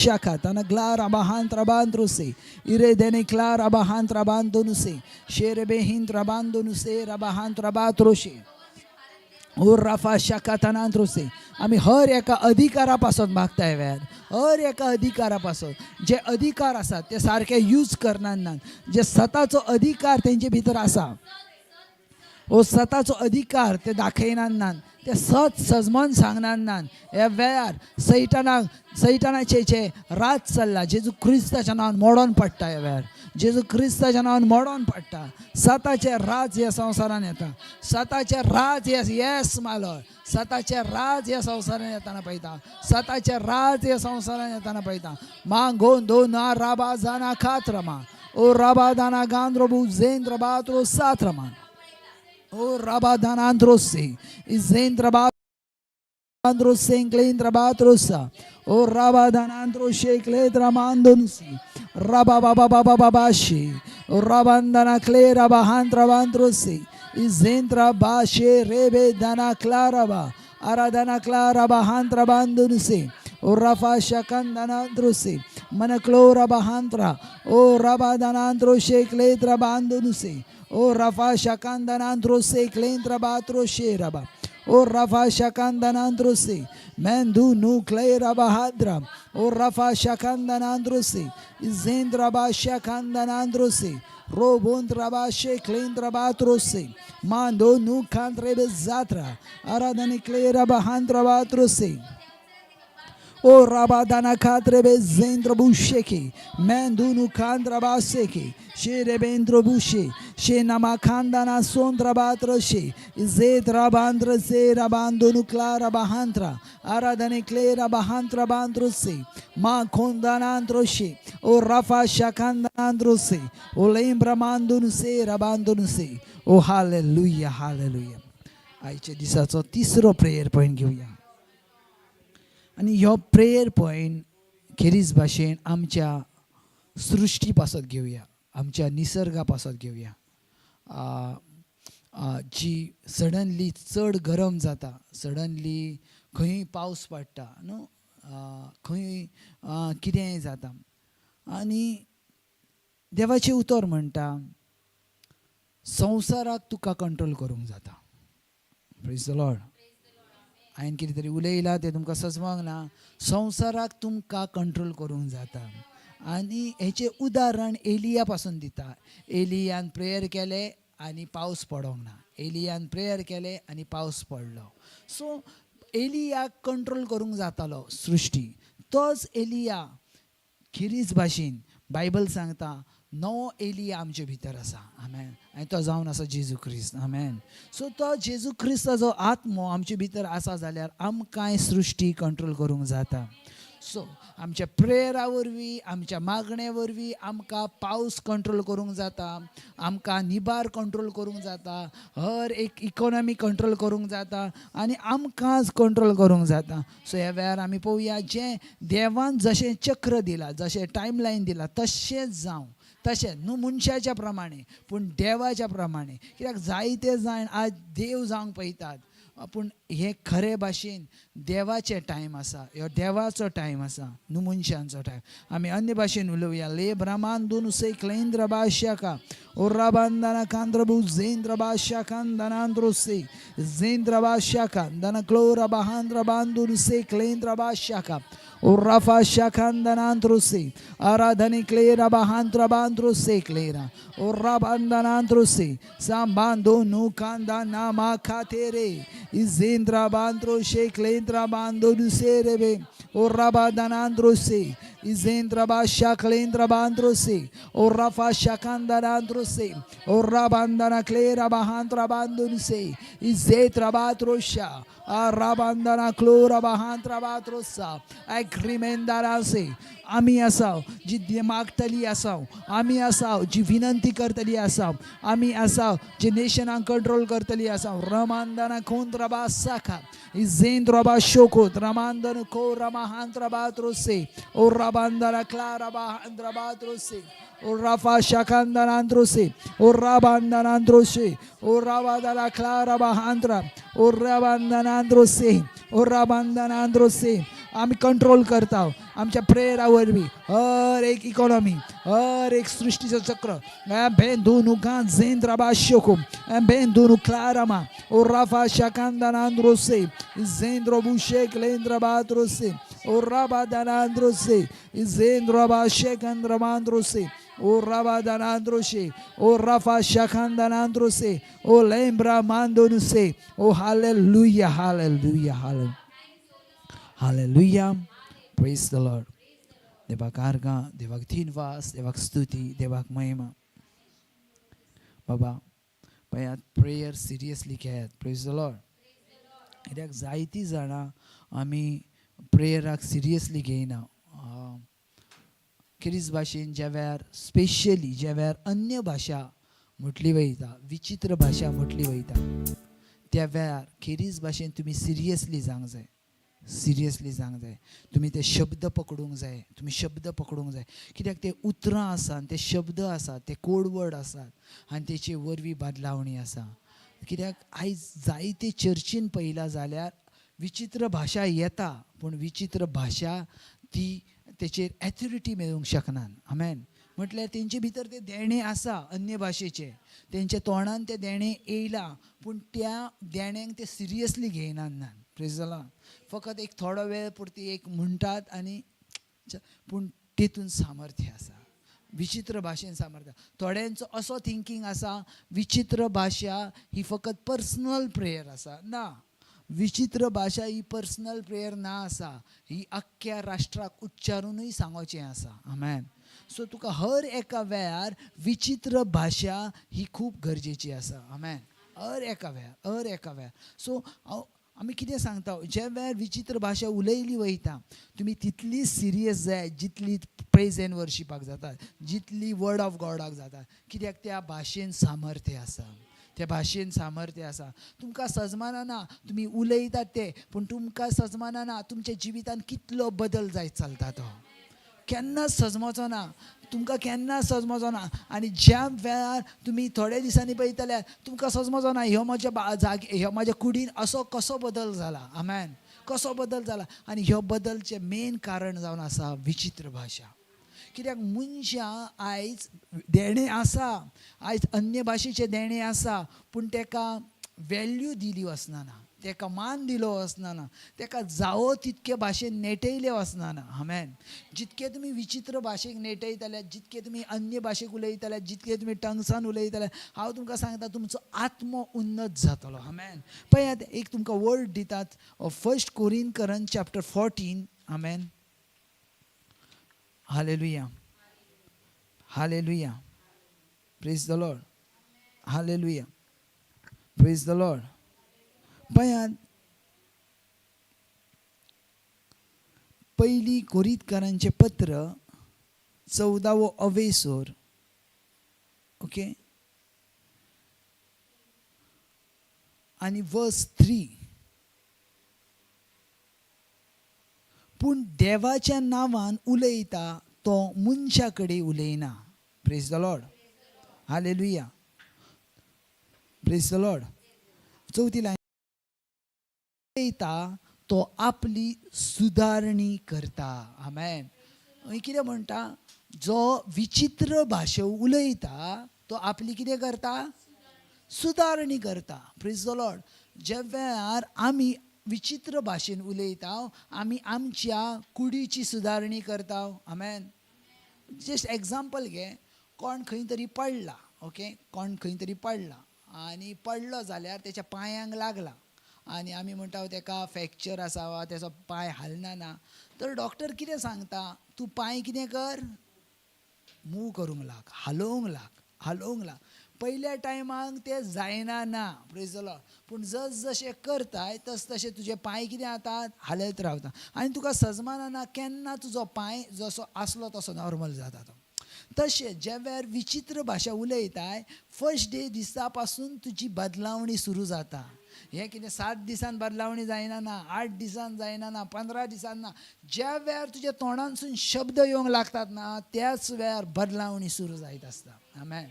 Shaka tana glara bahantra bandruse ire dene clara bahantra bandonuse shere behintra bandonuse rabahantra batroshe ओ Rafa शाकातानांद्रोसे आम्ही हर एका अधिकारापासून मागताय वेळार हर एका अधिकारापासून जे अधिकार आसात ते सारखे यूज करनात जे स्वताचो अधिकार तेंचे भितर आसा ओ स्वताचो अधिकार ते दाखयनात ते सत सजमन सांगनात ह्या वेळार सैतानाचे जे राज चल्ला जेजू क्रिस्ताच्या नांवान मोडोन पडटा ह्या वेळार जेजू क्रिस्ताच्या नांवान मोडोन पडटा सताचे राज ह्या संवसारान येता सताचे राज येस मालो सताचे राज ह्या संवसारान येताना पळयता सताचे राज ह्या संवसारान येताना पळयता मांगोन दोन राबा जाना खात्रमा ओ राबा दाना गांद्रोबू जेंद्र बात्रो सात्रमा O Rabadanandrosi, Izendrabandrosi, Glendrabatrosa, O Rabadanandroshe, Gledramandonsi, Rabababababashi, O Rabandana Clera Bahandrabandrosi, Izendrabashe, Rebe Dana Claraba, Aradana Clara Bahandrabandonsi, O Rafa Shakandanandrosi, Manaclora Bahandra, O Rabadanandroshe, Gledrabandonsi. O Rafa Shakandanandrose Clentra Batrosheraba. O Rafa Shakandanandrose Mendu Nucleira Bahadra. O Rafa Shakandanandrose Izendra Bashakandanandrose Robundra Bashe Clentra Batrose Mando Nukantrebe Zatra Aradani Clera Bahandra Batrose. O Rabadana Katrebe Zendra Busheki, Mendunu Kandra Baseki, Sherebendro Bushi, Shenamakandana Sondra Batroshi, Zedra Bandra Zera Bandunu Clara Bahantra, Aradane Clera Bahantra Bandrusi, Ma Kondanandroshi, O Rafa Shakandanandrosi, O Lembra Mandunuse, Rabandunusi, O Hallelujah, Hallelujah. आयच्या दिसाचो तिसरो prayer point घेऊया आणि ह्यो prayer point खेरीज भाशेन आमच्या सृष्टी पासत घेऊया आमच्या निसर्गा पासत घेऊया जी सडनली चड गरम जाता सडनली खंय पावस पडटा न्हू खंय कितेंय जाता आनी देवाचें उतर म्हणटा संवसाराक तुका कंट्रोल करूंक जाता प्रेज द लॉर्ड हांवें कितें तरी उलयलां तें तुमकां समजूंक ना संवसाराक तुमकां कंट्रोल करूंक जाता आनी हेचें उदाहरण एलिया पासून दिता एलियान प्रेयर केलें आनी पावस पडोंक ना एलियान प्रेयर केलें आनी पावस पडलो सो एलियाक कंट्रोल करूंक जातालो सृश्टी तोच एलिया खिरीच भाशेन बायबल सांगता नवो एलिया आमचे भितर आसा आमेन आनी तो जावन आसा जेजू क्रिस्त आमेन सो तो जेजू क्रिस्ताचो आत्मो आमचे भितर आसा जाल्यार आमकांय सृश्टी कंट्रोल करूंक जाता सो आमच्या प्रेयरा वरवीं आमच्या मागणे वरवीं आमकां पावस कंट्रोल करूंक जाता आमकां निबार कंट्रोल करूंक जाता हर एक इकॉनॉमी कंट्रोल करूंक जाता आनी आमकांच कंट्रोल करूंक जाता सो ह्या वेळार आमी पळोवया जें देवान जशें चक्र दिलां जशें टायमलायन दिलां तशेंच जावं तशें न्हू मनशाच्या प्रमाणे पूण देवाच्या प्रमाणे कित्याक जायते जाण आज देव जावंक पळयतात पूण हे खरे भाशेन देवाचे टायम आसा ह्यो देवाचो टायम आसा न्हू मनशांचो टायम आमी अन्य भाशेन उलोवया ले ब्रह्मांदून उसे क्लेंद्र भाशाका ओराबांदाना कांद्रबू जेंद्र भाशाकान दनांद्रोसे जेंद्र भाशाका दना क्लोरा बहांद्र बांदून उसे क्लेंद्र भाशाका O Rafa Shakandanandrose, Aradani Clera Bahantra Bandrose Clera, O Rabandanandrose, Sambando Nukanda Nama Katere, Izendra Bandroshe Clendra Bando Duserebe, O Rabadanandrose, Izendra Basha Clendra Bandrose, O Rafa Shakandanandrose, O Rabandana Clera Bahantra Bandunse, Izetra Batrosha, Arabandana Clora Bahantra Batrosa, agreement असे आम्ही असाव जी मागतली असाव आम्ही असाव जी विनंती करतली असाव आम्ही असाव जे नेशनाक कंट्रोल करतली असाव रमांदाना कोंद्रबा साखा Izendroba shokot ramandan ko ramahantrabatrose. O rabandara clarabahandrabatrose. O rafa shakandanandrose. O rabandanandrose. O rabadara clarabahandra. O rabandanandrose. O rabandanandrose. आम्ही कंट्रोल करता आमच्या प्रेयरावर बी हर एक इकॉनॉमी हर एक सृष्टीचं चक्र बेंदुनु गांजेंद्राबा शोको बेंदुनु क्लारामा ओ Rafa शाकांदानांद्रोसे जेंद्रो बुशेक लेंद्राबात्रोसे O राबादानांद्रोसे जेंद्राबा शेकंद्रमांद्रोसे o rabadanandrose o rafa shakandanandrose o lembra mandonuse o hallelujah hallelujah hallelujah hallelujah praise the Lord देवाक आर्गां देवाक धीनवास देवाक स्तुती देवाक महिमा बाबा पळयात प्रेयर सिरियसली घेयात प्रेज द लॉर्ड कित्याक जायतीं जाणां आमी प्रेयराक सिरियसली घेयना किरीस भाशेन ज्या वेळार स्पेशली ज्या वेळार अन्य भाशा म्हटली वयता विचित्र भाशा म्हटली वयता त्या वेळार खेरीज भाशेन तुमी सिरियसली जावंक जाय सिरियसली जावंक जाय तुमी ते शब्द पकडूंक जाय तुमी शब्द पकडूंक जाय कित्याक ते उतरां आसात ते शब्द आसात ते कोड वर्ड आसात आनी तेचे वरवीं बदलावणी आसा कित्याक आयज जायते चर्चीन पळयलां जाल्यार विचित्र भाशा येता पूण विचित्र भाशा ती तेचेर एथॉरिटी मेळोवंक शकनात आमेन म्हटल्यार तेंचे भितर ते देणे आसा अन्य भाशेचे तेंच्या तोंडान ते देणे येयला पूण त्या देण्यांक ते सिरियसली घेयनात प्रेज द लॉर्ड फकत एक थोडो वेळ पुरती एक म्हणटात आनी पूण तेतून सामर्थ्य आसा विचित्र भाशेन सामर्थ्य थोड्यांचो असो थिंकींग आसा विचित्र भाशा ही फकत पर्सनल प्रेयर आसा ना विचित्र भाशा ही पर्सनल प्रेयर ना आसा ही अख्ख्या राष्ट्राक उच्चारूनय सांगोचें आसा आमेन सो तुका हर एका वेळार विचित्र भाशा ही खूब गरजेची आसा आमेन हर एका वेळार सो आमी कितें सांगता ज्या वेळार विचित्र भाशा उलयली वयता तुमी तितली सिरियस जाय जितली प्रेज एंड वर्शिपाक जाता जितली वर्ड ऑफ गॉडाक जाता कित्याक त्या भाशेन सामर्थ्य आसा त्या भाशेन सामर्थ्य आसा तुमकां सजमाना ना तुमी उलयतात ते पूण तुमकां सजमाना ना तुमच्या जिवितान कितलो बदल जायत चलता तो केन्नाच सजमोचो ना तुमकां केन्ना सजमोचो ना आनी ज्या वेळार तुमी थोड्या दिसांनी पळयतल्यार तुमकां सजमोचो ना ह्यो म्हज्या ह्यो म्हाज्या कुडीन असो कसो बदल जाला आमेन कसो बदल जाला आनी ह्यो बदलचें मेन कारण जावन आसा विचित्र भाशा कित्याक मनशां आयज देणे आसा आयज अन्य भाशेचे देणे आसा पूण ताका वॅल्यू दिली वचना ताका मान दिलो वचना ताका जावो तितके भाशेन नेटयले वचना आमेन जितके तुमी विचित्र भाशेक नेटयतले जितके तुमी अन्य भाशेक उलयतले जितके तुमी टंग्सान उलयतले हांव तुमकां सांगता तुमचो आत्मो उन्नत जातलो आमेन पळयात एक तुमकां वर्ड दितात first कोरिंथीयन chapter 14 amen Hallelujah. Hallelujah. Praise the Lord. Hallelujah. Praise the Lord. पळयात पहिली कोरिंथीयरांचे पत्र 14वो अवेसोर ओके आनी वर्स 3 पूण देवाच्या नांवान उलयता तो मनशा कडेन उलयना praise the Lord hallelujah praise the Lord चवथी लायन उलयता तो आपली सुदारणी करता आमेन कितें म्हणटा जो विचित्र भाशा उलयता तो आपली कितें करता सुदारणी करता प्रेज द लॉर्ड ज्या वेळार आमी विचित्र भाशेन उलयता आमी आमच्या कुडीची सुदारणी करता आमेन जस्ट एग्जाम्पल घे कोण खंय तरी पडला ओके कोण खंय तरी पडला आनी पडलो जाल्यार तेच्या पांयांक लागला आनी आमी म्हणटा तेका फ्रॅक्चर आसा वा तेचो पांय हालना ना तर डॉक्टर कितें सांगता तूं पांय कितें कर मूव करूंक लाग हालोवंक लाग पयल्या टायमाक ते जायना ना प्रेज द लॉर्ड पूण जस जशें करताय तशें तुजे पांय कितें जातात हालयत रावता आनी तुका सजमाना ना केन्ना तुजो पांय जसो आसलो तसो नॉर्मल जाता तो तशें ज्या वेळार विचित्र भाशा उलयताय फर्स्ट डे दिसा पासून तुजी बदलावणी सुरू जाता हे कितें 7 दिसान बदलावणी जायना ना, 8 दिसान जायना ना, 15 दिसान ना. ज्या वेळार तुज्या तोंडांसून शब्द येवंक लागतात ना, त्याच वेळार बदलावणी सुरू जायत आसता. आमेन.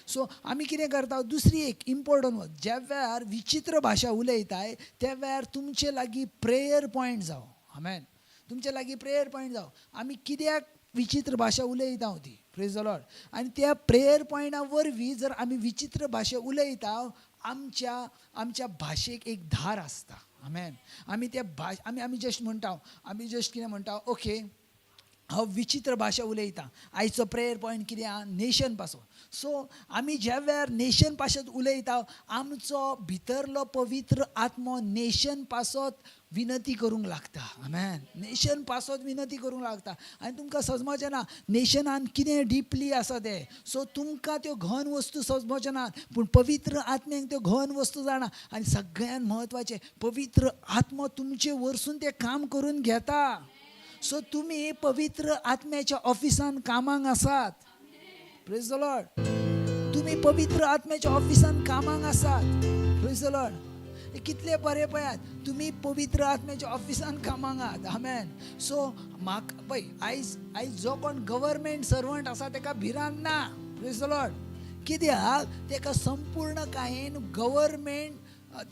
सो आमी कितें करता, दुसरी एक इम्पॉर्टंट वस्त, ज्या वेळार विचित्र भाशा उलयताय त्या वेळार तुमचे लागीं प्रेयर पॉयंट जावं. आमेन. तुमचे लागीं प्रेयर पॉयंट जावं. आमी कित्याक विचित्र भाशा उलयता ती, प्रेज द लॉर्ड. आनी त्या प्रेयर पॉयंटा वरवीं जर आमी विचित्र भाशा उलयता, आमच्या भाशेक एक धार आसता. आमेन. आमी त्या आमी जस्ट म्हणटा, आमी जस्ट कितें म्हणटा, ओके हांव विचित्र भाशा उलयतां. आयचो प्रेयर पॉयंट कितें आहा, नेशन पासत. सो आमी ज्या वेळार नेशन पासत उलयता, आमचो भितरलो पवित्र आत्मो नेशन पासत विनती करूंक लागता. आमेन. नेशन पासत विनती करूंक लागता. आनी तुमकां समजचें ना नेशनान कितें डिपली आसा तें. सो तुमकां त्यो घन वस्तू समजच्यो नात, पूण पवित्र आत्म्याक त्यो घन वस्तू जाणा. आनी सगळ्यान म्हत्वाचें, पवित्र आत्मो तुमचे वरसून तें काम करून घेता. सो तुम्ही पवित्र आत्म्याच्या ऑफिसान कामाक आसात. Praise the Lord. तुम्ही पवित्र आत्म्याच्या ऑफिसान कामाक आसात. Praise the Lord. कितले बरे पळयात, तुम्ही पवित्र आत्म्याच्या ऑफिसान कामाक आहात. आमेन. सो म्हाका पळय, आयज जो कोण गव्हर्मेंट सर्वंट आसा तेका भिरांत ना. Praise the Lord. कित्याक तेका संपूर्ण कायेन गव्हर्मेंट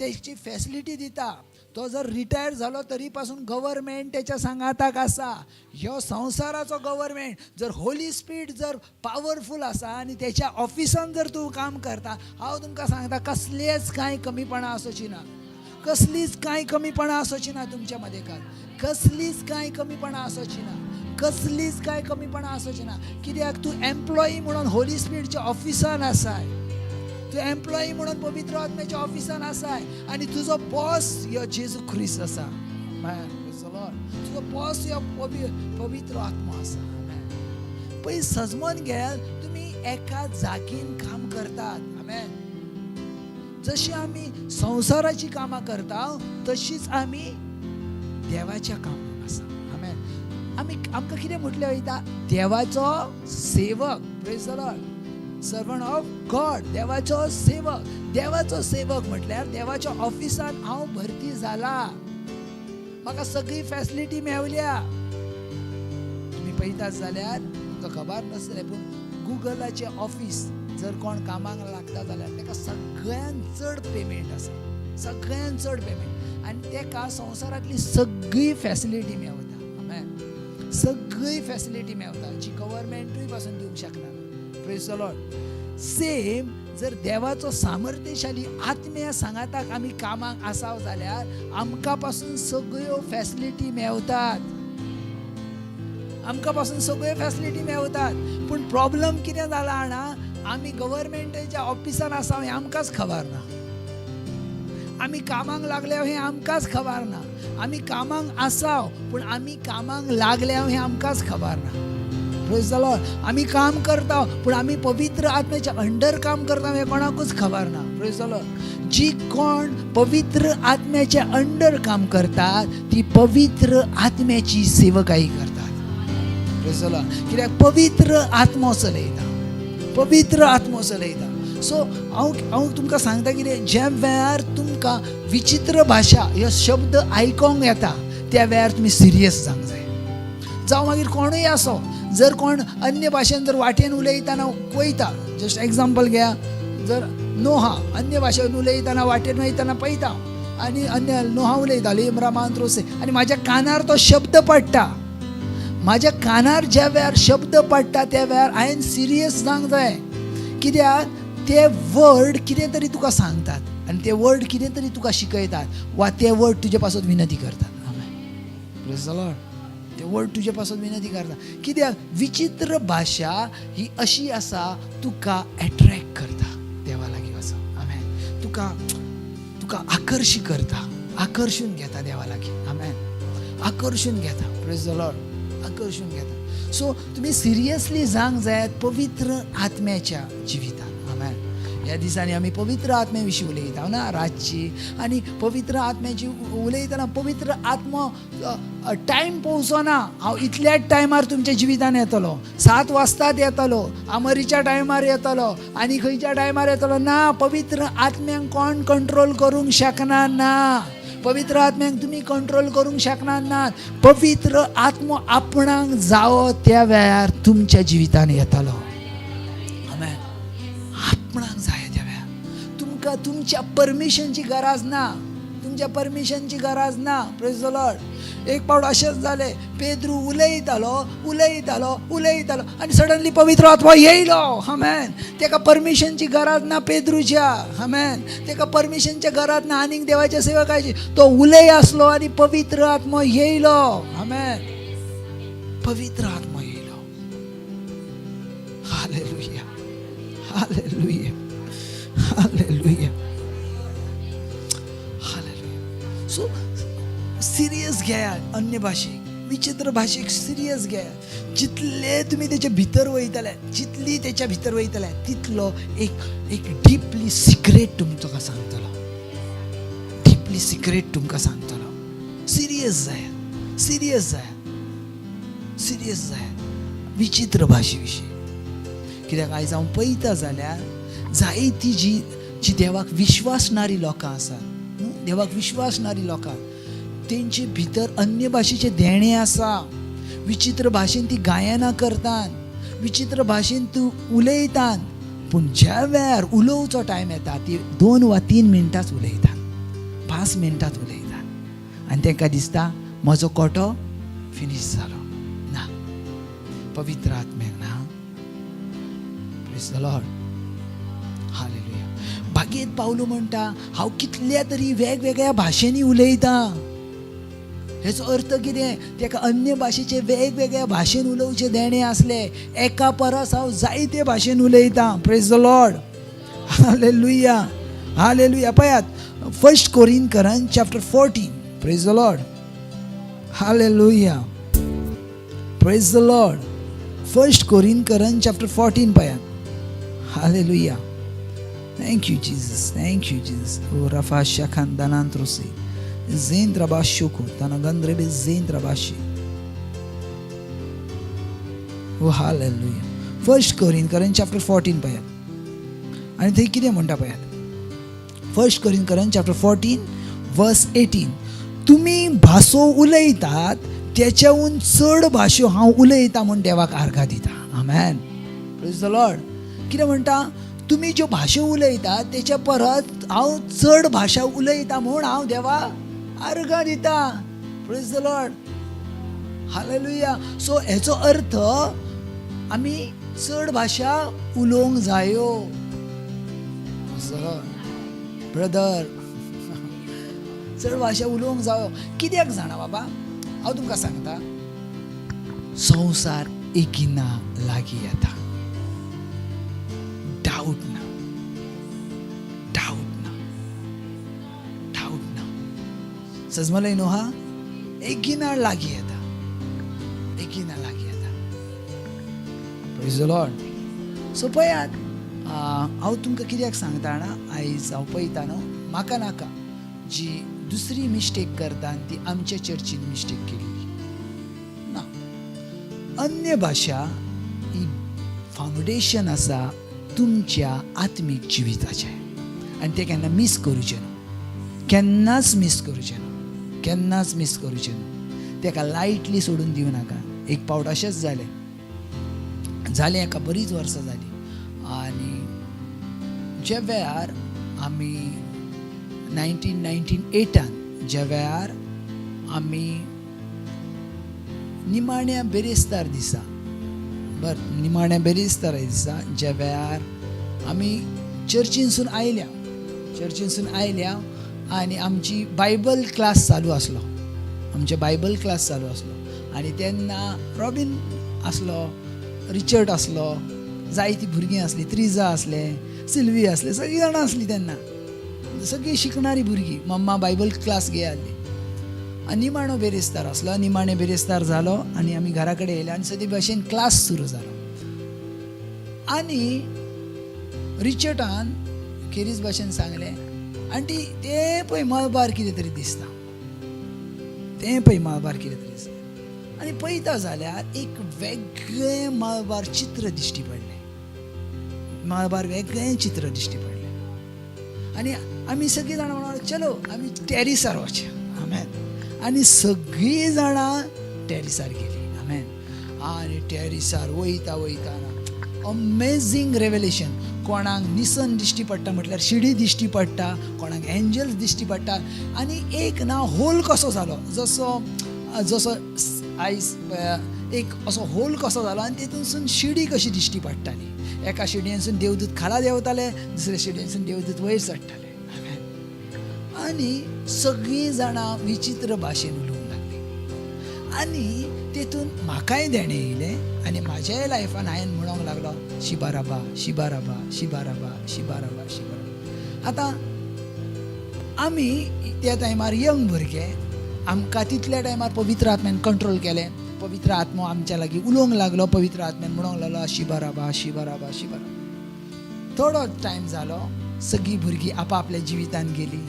तेची फॅसिलिटी दिता. तो जर रिटायर झालो तरी पासून गव्हर्मेंट त्याच्या सांगाताक आसा. ह्यो संवसाराचो गव्हर्मेंट जर होली स्पिरीट जर पावरफुल आसा आनी त्याच्या ऑफिसान जर तूं काम करता, हांव तुमकां सांगता कसलेच कांय कमीपणां आसोची ना. कसलीच कांय कमीपणां आसोची ना तुमच्या मदेकात. कसलीच कांय कमीपणां आसोची ना. कसलीच कांय कमीपणां आसोची ना. कित्याक तूं एम्प्लॉई म्हणून होली स्पिरीटच्या ऑफिसान आसाय. तूं एम्प्लॉई म्हणून पवित्र आत्म्याच्या ऑफिसान आसाय. आनी तुजो बॉस ह्यो जेजू ख्रिस्त आसा. तुजो बॉस ह्यो पवित्र आत्मा आसा. पळय सजमोन घेयात, तुमी एका जागेन काम करतात. आमेन. जशी आमी संवसाराची कामां करता तशीच आमी देवाच्या कामाक आसा. आमेन. आमकां कितें म्हटलें वयता, देवाचो सेवक. Praise the Lord. Servant of God. देवाचो सेवक. देवाचो सेवक म्हटल्यार देवाच्या ऑफिसान हांव भरती जाला. म्हाका सगळी फॅसिलिटी मेवल्या. तुम्ही पळयतात जाल्यार तुमकां खबर नासतलें, पूण गुगलाचे ऑफिस जर कोण कामाक लागता जाल्यार ताका सगळ्यान चड पेमेंट आसा. सगळ्यान चड पेमेंट. आनी ताका संवसारांतली सगळी फॅसिलिटी मेवता. आमेन. सगळी फॅसिलिटी मेवता जी गव्हर्मेंटूय पासून दिवंक शकना. Praise the Lord. सेम जर देवाचो सामर्थ्यशाली आत्म्या सांगाताक आमी कामाक आसाव जाल्यार आमकां पासून सगळ्यो फॅसिलिटी मेवतात. आमकां पासून सगळ्यो फॅसिलिटी मेवतात. पूण प्रॉब्लम कितें जाला जाणा, आमी गव्हर्मेंटाच्या ऑफिसान आसाव हें आमकांच खबर ना. आमी कामाक लागल्या हें आमकांच खबर ना. आमी कामाक आसाव पूण आमी कामाक लागल्या हें आमकांच खबर ना. Praise the Lord. आमी काम करता पूण आमी पवित्र आत्म्याच्या अंडर काम करता हें कोणाकूच खबर ना. Praise the Lord. जी कोण पवित्र आत्म्याच्या अंडर काम करतात ती पवित्र आत्म्याची सेवकाई करतात. Praise the Lord. कित्याक पवित्र आत्मो चलयता. पवित्र आत्मो चलयता. सो हांव तुमकां सांगता कितें, ज्या वेळार तुमकां विचित्र भाशा ह्यो शब्द आयकोंक येता त्या वेळार तुमी सिरियस जावंक जाय. जावं मागीर कोणूय आसो, जर कोण अन्य भाशेन जर वाटेन उलयतना पळयता, जस्ट एग्जाम्पल घेया, जर नोहा अन्य भाशेन उलयतना वाटेन वयतना पळयता आनी अन्य नोहा उलयता लेमरामांत्रोसे आनी म्हाज्या कानार तो शब्द पडटा. म्हाज्या कानार ज्या वेळार शब्द पडटा त्या वेळार हांवें सिरियस जावंक जाय. कित्याक ते वर्ड कितें तरी तुका सांगतात आनी ते वर्ड कितें तरी तुका शिकयतात वा ते वर्ड तुजे पासून विनंती करतात. Praise the Lord. ते वर्ड तुजे पासून विनंती करता. कित्याक विचित्र भाशा ही अशी आसा तुका एट्रॅक्ट करता देवा लागीं वचून. आमेन. तुका आकर्शीत करता, आकर्षून घेता देवा लागीं. आमेन. आकर्षून घेता. Praise the Lord. आकर्षून घेता. सो तुमी सिरियसली जावंक जाय पवित्र आत्म्याच्या जिवितान. आमेन. ह्या दिसांनी आमी पवित्र आत्म्या विशीं उलयता ना रातची. आनी पवित्र आत्म्याची उलयतना पवित्र आत्मो टायम पोवचोना, हांव इतल्याच टायमार तुमच्या जिवितान येतलो, 7 वाजताच येतलो, आमरीच्या टायमार येतलो आनी खंयच्या टायमार येतलो ना. पवित्र आत्म्यांक कोण कंट्रोल करूंक शकना ना. पवित्र आत्म्यांक तुमी कंट्रोल करूंक शकना ना. पवित्र आत्मो आपणाक जावो त्या वेळार तुमच्या जिवितान येतलो. आमेन. आपणाक जाय त्या वेळार तुमकां तुमच्या परमिशनची गरज ना. तुमच्या परमिशनची गरज ना. Praise the Lord. एक पावट अशेंच जालें, पेद्रू उलयतालो आनी सडनली पवित्र आत्मा येयलो. आमेन. तेका परमिशनची गरज ना पेद्रूच्या. आमेन. तेका परमिशनची गरज ना आनीक देवाच्या सेवकाची. तो उलय आसलो आनी पवित्र आत्मा येयलो. आमेन. पवित्र आत्मा येयलो. Hallelujah, hallelujah, hallelujah, hallelujah. So serious घेयात. अन्य भाषिक, विचित्र भाषिक सिरियस घेयात. जितले तुम्ही त्याच्या भितर वयतले, जितली त्याच्या भितर वयतले, तितलो एक डीपली सिक्रेट तुमकां सांगतलो. डीपली सिक्रेट तुमकां सांगतलो. सिरियस जायात, सिरियस जायात, सिरियस जायात विचित्र भाशे विशीं. कित्याक आयज हांव पळयता जाल्यार जायतीं जी देवाक विश्वासणारी लोकां आसात, देवाक विश्वासणारी लोकां, तेंचे भितर अन्य भाशेचे देणे आसा. विचित्र भाशेन ती गायनां करतात, विचित्र भाशेन तूं उलयतात, पूण ज्या वेळार उलोवचो टायम येता ती 2 वा 3 मिनटांच उलयतात, 5 मिनटांच उलयतात आनी तांकां दिसता म्हजो कोटो फिनीश जालो. ना, पवित्र आत्म्याक ना. Praise the Lord. हालेलुया. बागेत पावलो म्हणटा हांव कितल्या तरी वेगवेगळ्या भाशेनी उलयतां. हेचो अर्थ कितें? तेका अन्य भाशेचे वेगवेगळ्या भाशेन उलोवचे देणे असले. एका परस हांव जायते भाशेन उलयतां. Praise the Lord. Hallelujah, hallelujah. पळयात 1 Corinthians chapter 14. Praise the Lord. Hallelujah, praise the lord. 1 Corinthians chapter 14 पळयात. Hallelujah. Thank you Jesus, thank you Jesus. ओ रफा शखान दानांत्रोसी Zain Trabashoko, Tanagandrebe Zain Trabashi. Oh, hallelujah. 1 Corinthians chapter 14 पळयात. आणि थंय कितें म्हणटा पळयात. 1 Corinthians chapter 14 verse 18. तुमी भासो उलयतात त्याच्याहून चड भाशो हांव उलयता म्हूण देवाक आर्गां दिता. आमेन. Praise the lord. कितें म्हणटा? तुमी ज्यो भाशो उलयतात तेच्या परस हांव चड भाशा उलयता म्हूण हांव देवाक आर्गां दिता. Praise the Lord. Hallelujah. So हेचो अर्थ आमी चड भाशा उलोवंक जायो. ब्रदर, चड भाशा उलोवंक जायो. कित्याक जाणा बाबा, हांव तुमकां सांगता, संवसार एकीना लागीं येता. डाऊट ना, डाऊट ना, डाऊट ना. सजमलय न्हू हा. एकीना लागीं येता, एकीना लागीं येता. Praise the Lord. सो पळयात, हांव तुमकां कित्याक सांगता ना, आयज हांव पळयता न्हू, म्हाका नाका जी दुसरी मिस्टेक करता ती आमच्या चर्चीन मिस्टेक केली ना. अन्य भाशा ही फावंडेशन आसा तुमच्या आत्मीक जिविताचें आनी तें केन्ना मिस करूचें न्हू. केन्नाच मिस करूचें न्हू, केन्नाच मिस करूचें न्हू. तेका लायटली सोडून दिवं नाका. एक पावट अशेंच जालें एका बरीच वर्सां जालीं आनी ज्या वेळार आमी 1998 ज्या वेळार आमी निमाण्या बेरेस्तार दिसा, निमाण्या बेरेस्तार दिसा ज्या वेळार आमी चर्चीनसून आयल्या आनी आमची बायबल क्लास चालू आसलो. आनी तेन्ना रॉबिन आसलो, रिचर्ड आसलो, जायतीं भुरगीं आसलीं, त्रिजा आसले, सिल्वी आसले, सगळीं जाणां आसलीं तेन्ना, सगळीं शिकणारी भुरगीं. मम्मा बायबल क्लास घे आसली आनी निमाणो बेरेस्तार आसलो. निमाणे बेरेस्तार जालो आनी आमी घरा कडेन येयले आनी सदी भाशेन क्लास सुरू जालो. आनी रिचर्डान खेरीज भाशेन सांगलें, आंटी तें पळय मळबार कितें तरी दिसता, तें पळय मळबार कितें तरी दिसता. आनी पळयता जाल्यार एक वेगळें मळबार चित्र दिश्टी पडलें. मळबार वेगळें चित्र दिश्टी पडलें. आनी आमी सगळीं जाणां म्हणून चलो आमी टॅरिसार वचया. आमेन. आनी सगळीं जाणां टॅरिसार गेलीं. आमेन. आनी टॅरिसार वयता वयताना अमेझींग रेवलेशन. कोणाक निसन दिश्टी पडटा म्हटल्यार शिडी दिश्टी पडटा, कोणाक एंजल्स दिश्टी पडटा. आनी एक ना होल कसो जालो, जसो आयज एक असो होल कसो जालो आनी तेतूनसून शिडी कशी दिश्टी पडटाली. एका शिडयेनसून देवदूत खाला देंवताले, दुसऱ्या शिडयेनसून देवदूत वयर चडटाले. आनी सगळीं जाणां विचित्र भाशेन उलोवंक लागलीं. आनी तेतून म्हाकाय देणे येयलें आनी म्हाज्याय लायफान हांवें म्हणोंक लागलो शिबाराबा शिबाराबा शिबाराबा शिबाराबा शिबाराबा. आतां आमी त्या टायमार यंग भुरगे, आमकां तितल्या टायमार पवित्र आत्म्यान कंट्रोल केलें. पवित्र आत्मो आमच्या लागीं उलोवंक लागलो. पवित्र आत्म्यान म्हणोंक लागलो शिबाराबा शिबाराबा शिबाराबा. थोडो टायम जालो, सगळीं भुरगीं आपआपल्या जिवितान गेलीं.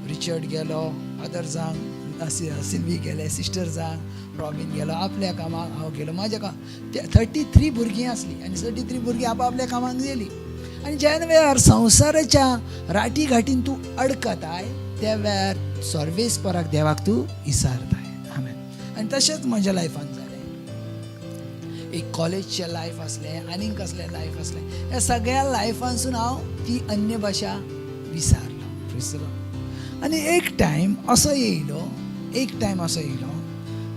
रिचर्ड गेलो, अदर्सांक सिल्वी गेले, सिस्टर्सांक रॉबिन गेलो आपल्या कामाक, हांव गेलो म्हाज्या कामाक. 33 भुरगीं आसलीं आनी 33 भुरगीं आपआपल्या कामाक गेलीं. आनी ज्या वेळार संवसाराच्या राटी घाटीन तूं अडकताय त्या वेळार सर्वेस्पराक देवाक तूं विसारताय. आमेन. आनी तशेंच म्हज्या लायफान जालें. एक कॉलेजचें लायफ आसलें, आनीक कसलें लायफ आसलें. ह्या सगळ्या लायफानसून हांव ती अन्य भाशा विसारलो. आनी एक टायम असो येयलो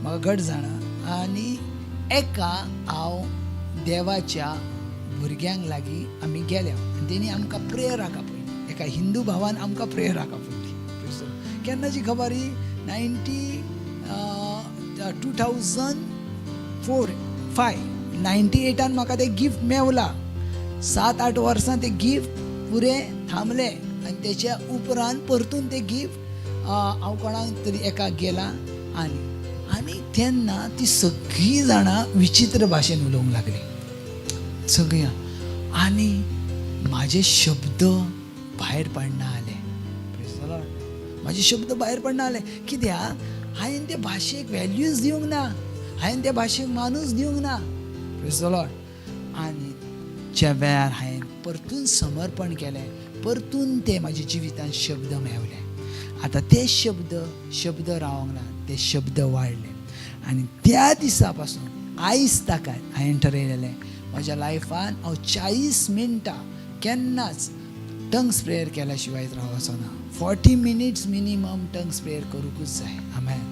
म्हाका घट जाणा. आनी एका हांव देवाच्या भुरग्यांक लागीं आमी गेले आनी तेणी आमकां प्रेयर हाका पयली. एका हिंदू भावान आमकां प्रेयर हाका पयली. केन्नाची खबर ही 98 म्हाका तें गिफ्ट मेवला. 7-8 वर्सां तें गिफ्ट पुरें थांबलें आनी तेच्या उपरांत परतून तें गिफ्ट हांव कोणाक तरी एकाक गेला. आनी तेन्ना ती सगळीं जाणां विचित्र भाशेन उलोवंक लागलीं सगळीं. आनी म्हाजे शब्द भायर पडना जाले. म्हाजे शब्द भायर पडना जाले. कित्याक हांवें त्या भाशेक व्हॅल्यूज दिवंक ना, हांवें त्या भाशेक मानूच दिवंक ना. Praise the lord. आनी ज्या वेळार हांवें परतून समर्पण केलें, परतून ते म्हाज्या जिवितान शब्द मेवले. आतां ते शब्द रावंक ना, ते शब्द वाडले. आनी त्या दिसा पासून आयज ताकाय हांवें ठरयलेलें म्हज्या लायफान हांव 40 मिनटां केन्नाच टंग्स प्रेयर केल्या शिवाय रावचो ना. 40 मिनिट्स मिनिमम टंग्स प्रेयर करूंकूच जाय. आमेन.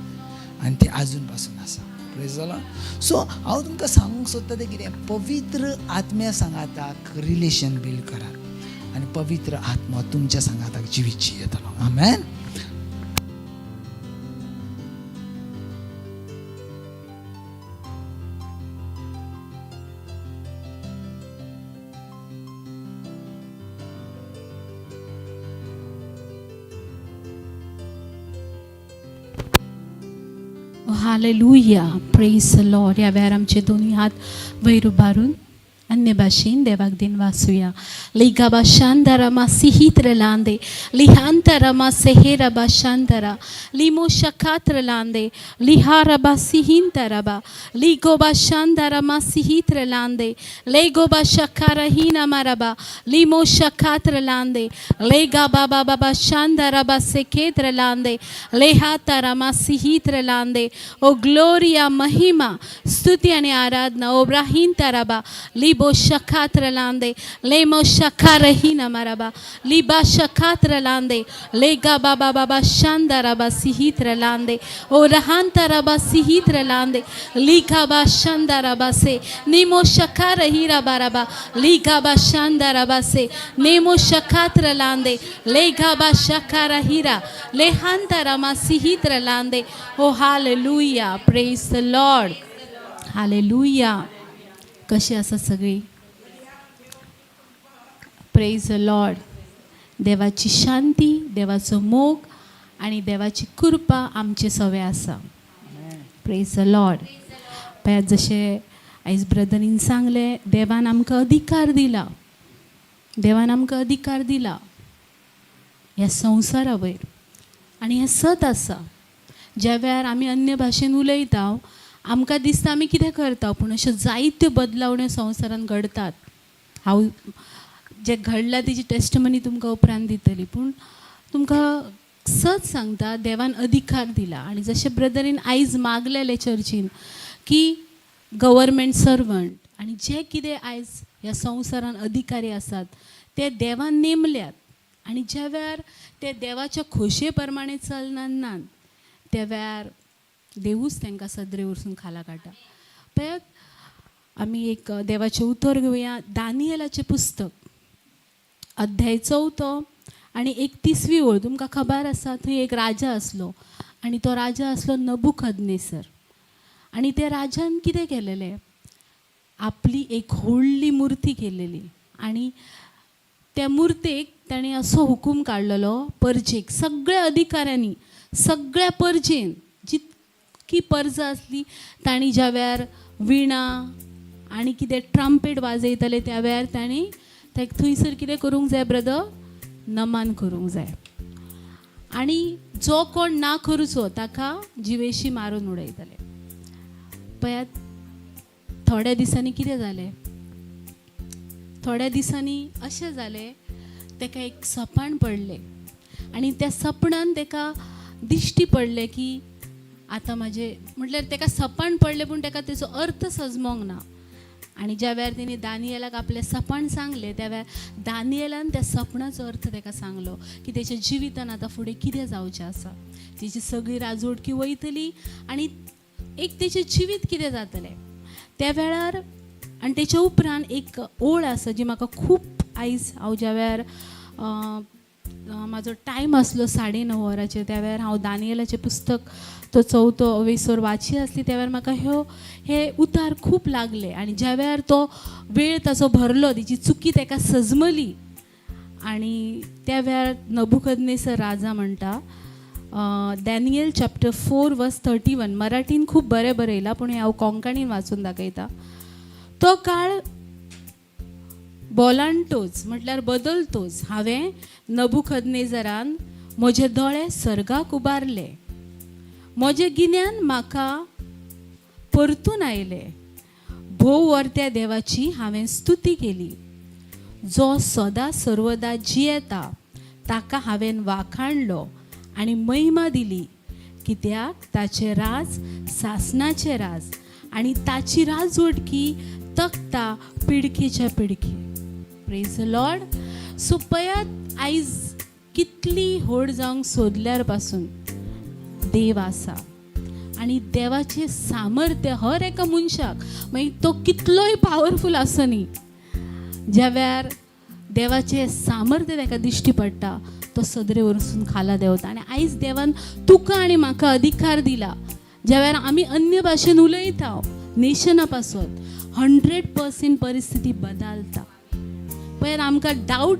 आनी ते आजून पासून आसा. Praise the Lord. सो हांव तुमकां सांगूंक सोदता तें कितें, पवित्र आत्म्या सांगाताक रिलेशन बिल्ड करात आनी पवित्र आत्मो तुमच्या सांगाताक जिवीत येतलो. आमेन. हालेलुया. Praise the Lord. ह्या वेळार आमचे दोन्ही हात वयर उबारून अन्य भाशेन देवाक दिन वाचूया. लिगाबा शांदारा मा सिहित्र लांदे लिहांतरा मा सेहेराबा शांदारा लिमो शकात्र लांदे लिहारबा सिहिंतराबा लिगोबा शांदारा मा सिहित्र लांदे लेगोबा शकारा हीना मारबा लिमो शकात्र लांदे लेगा बाबा बाबा शांदाराबा सेकेत्र लांदे लेहातरा मा सिहित्र लांदे. ओ ग्लोरिया, महिमा, स्तुति आणि आराधना ओ ब्राहिंतराबा लिबो शकात्र लांदे लेमो शकारहीना मारबा लिबा शकात्र लांदे लेगा बाबा बाबा शांदाराबा सिहित्र लांदे ओ रहांतराबा सिहित्र लांदे लिगाबा शांदाराबा से नेमो शकारहीरा बाराबा लिगाबा शांदाराबा से नेमो शकात्र लांदे लेगाबा शकारहीरा लेहांतरामा सिहित्र लांदे. Oh hallelujah. Praise the Lord. Hallelujah. कशी आसा सगळी? Praise the lord. देवाची शांती, देवाचो मोग आणि देवाची कृपा आमचे सवे आसा. Praise the Lord. पळय जशें आयज ब्रदरीन सांगलें, देवान आमकां अधिकार दिला. देवान आमकां अधिकार दिला ह्या संवसारा वयर. आनी हें सत आसा. ज्या वेळार आमी अन्य भाशेन उलयता आमकां दिसता आमी कितें करता, पूण अश्यो जायत्यो बदलावण्यो संवसारान घडतात. हांव जे घडला तेजी टेस्टमनी तुमकां उपरांत दितली, पूण तुमकां सच सांगता, देवान अधिकार दिला. आनी जशें ब्रदरीन आयज मागलेले चर्चीन की गव्हर्मेंट सर्वंट आनी जे कितें आयज ह्या संवसारान अधिकारी आसात ते देवान नेमल्यात. आनी ज्या वेळार ते देवाच्या खोशये प्रमाणे चलनात त्या वेळार देवूच तांकां सदरे वरसून खाला काडटा. पळयात, आमी एक देवाचें उतर घेवया. दानियेलाचें पुस्तक, अध्याय 4 आनी 31वी ओळ. तुमकां खबर आसा, थंय एक राजा आसलो आनी तो राजा आसलो नबुकदनेसर. आनी त्या राजान कितें केलेलें, आपली एक व्हडली मुर्ती केलेली आनी त्या मुर्तेक ताणें असो हुकूम काडलेलो परजेक, सगळ्या अधिकाऱ्यांनी, सगळ्या परजेन जितकी पर्जा आसली तांणी ज्या वेळार विणा आनी कितें ट्रम्पेट वाजयताले त्या वेळार तांणी थंयसर कितें करूंक जाय ब्रदर, नमन करूंक जाय. आनी जो कोण ना करूचो ताका जिवेशी मारून उडयताले. पळयात, थोड्या दिसांनी कितें जालें, थोड्या दिसांनी अशें जालें, ताका एक सपन पडलें आनी त्या सपनान ताका दिश्टी पडलें की आतां म्हाजें, म्हटल्यार ताका सपन पडलें पूण ताका तेचो अर्थ सजमोंक ना. आनी ज्या वेळार तेणी दानियेलाक आपलें सपन सांगलें त्या वेळार दानियेलान त्या सपनाचो अर्थ ताका सांगलो की तेच्या जिवितान आतां फुडें कितें जावचें आसा. तेची सगळी राजवटकी वयतली आनी एक तेचें जिवीत कितें जातलें त्या वेळार. आनी तेच्या उपरांत एक ओळ आसा जी म्हाका खूब आयज, हांव ज्या वेळार म्हाजो टायम आसलो 9:30 वरांचेर त्या वेळार हांव दानियेलाचें पुस्तक तो 4 वेसोर वाची आसली त्या वेळार म्हाका हे उतार खूब लागले. आनी ज्या वेळार तो वेळ ताचो भरलो, तिची चुकी ताका सजमली आनी त्या वेळार नबुकदनेसर राजा म्हणटा, डॅनियल चॅप्टर 4 वर्स 31, मराठीन खूब बरें बरयलां पूण हांव कोंकणीन वाचून दाखयता. तो काळ बोलांटोच, म्हटल्यार बदलतोच. हांवें नबुकदनेजरान म्हजे दोळे सर्गाक उबारले, म्हजे गिन्यान म्हाका परतून आयले. भोव वर्त्या देवाची हांवें स्तुती केली. जो सदा सर्वदा जियेता ताका हांवें वाखाणलो आनी महिमा दिली, कित्याक ताचे राज सासणाचे राज आनी ताची राजवटकी तख्ता पिडकेच्या पिडकी. Praise the Lord. सो पळयात, आयज कितली व्हड जावंक सोदल्यार पासून देव आसा आनी देवाचें सामर्थ्य हर एका मनशाक, मागीर तो कितलोय पावरफूल आसनी, ज्या वेळार देवाचें सामर्थ्य ताका दिश्टी पडटा तो सदरे वरसून खाला देंवता. आनी आयज देवान तुका आनी म्हाका अधिकार दिला. ज्या वेळार आमी अन्य भाशेन उलयता नेशना पासून 100% परिस्थिती बदलता. पळय, आमकां डावट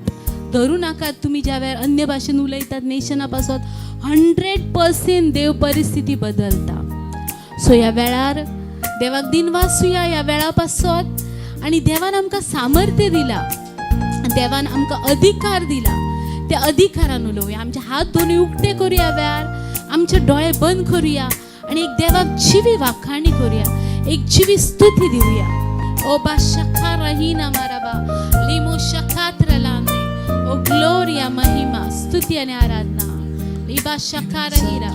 धरूं नाकात. तुमी ज्या वेळार अन्य भाशेन उलयतात नेशना पासून 100% देव परिस्थिती बदलता. सो ह्या वेळार देवाक दिनवासुया ह्या वेळा पासून. आनी देवान आमकां सामर्थ्य दिला, देवान आमकां अधिकार दिला. त्या अधिकारान उलोवया. आमचे हात दोनूय उक्ते करुया, वेळार आमचे दोळे बंद करुया आनी एक देवाक जिवी वाखाणी करुया, एक जिवी स्तुती दिवया. ओ बाशखा रहीना माराबा लिमो शखात्र लांदे. ओ ग्लोरिया, महिमा, स्तुती आणि आराधना. लिबा शखा रहीरा.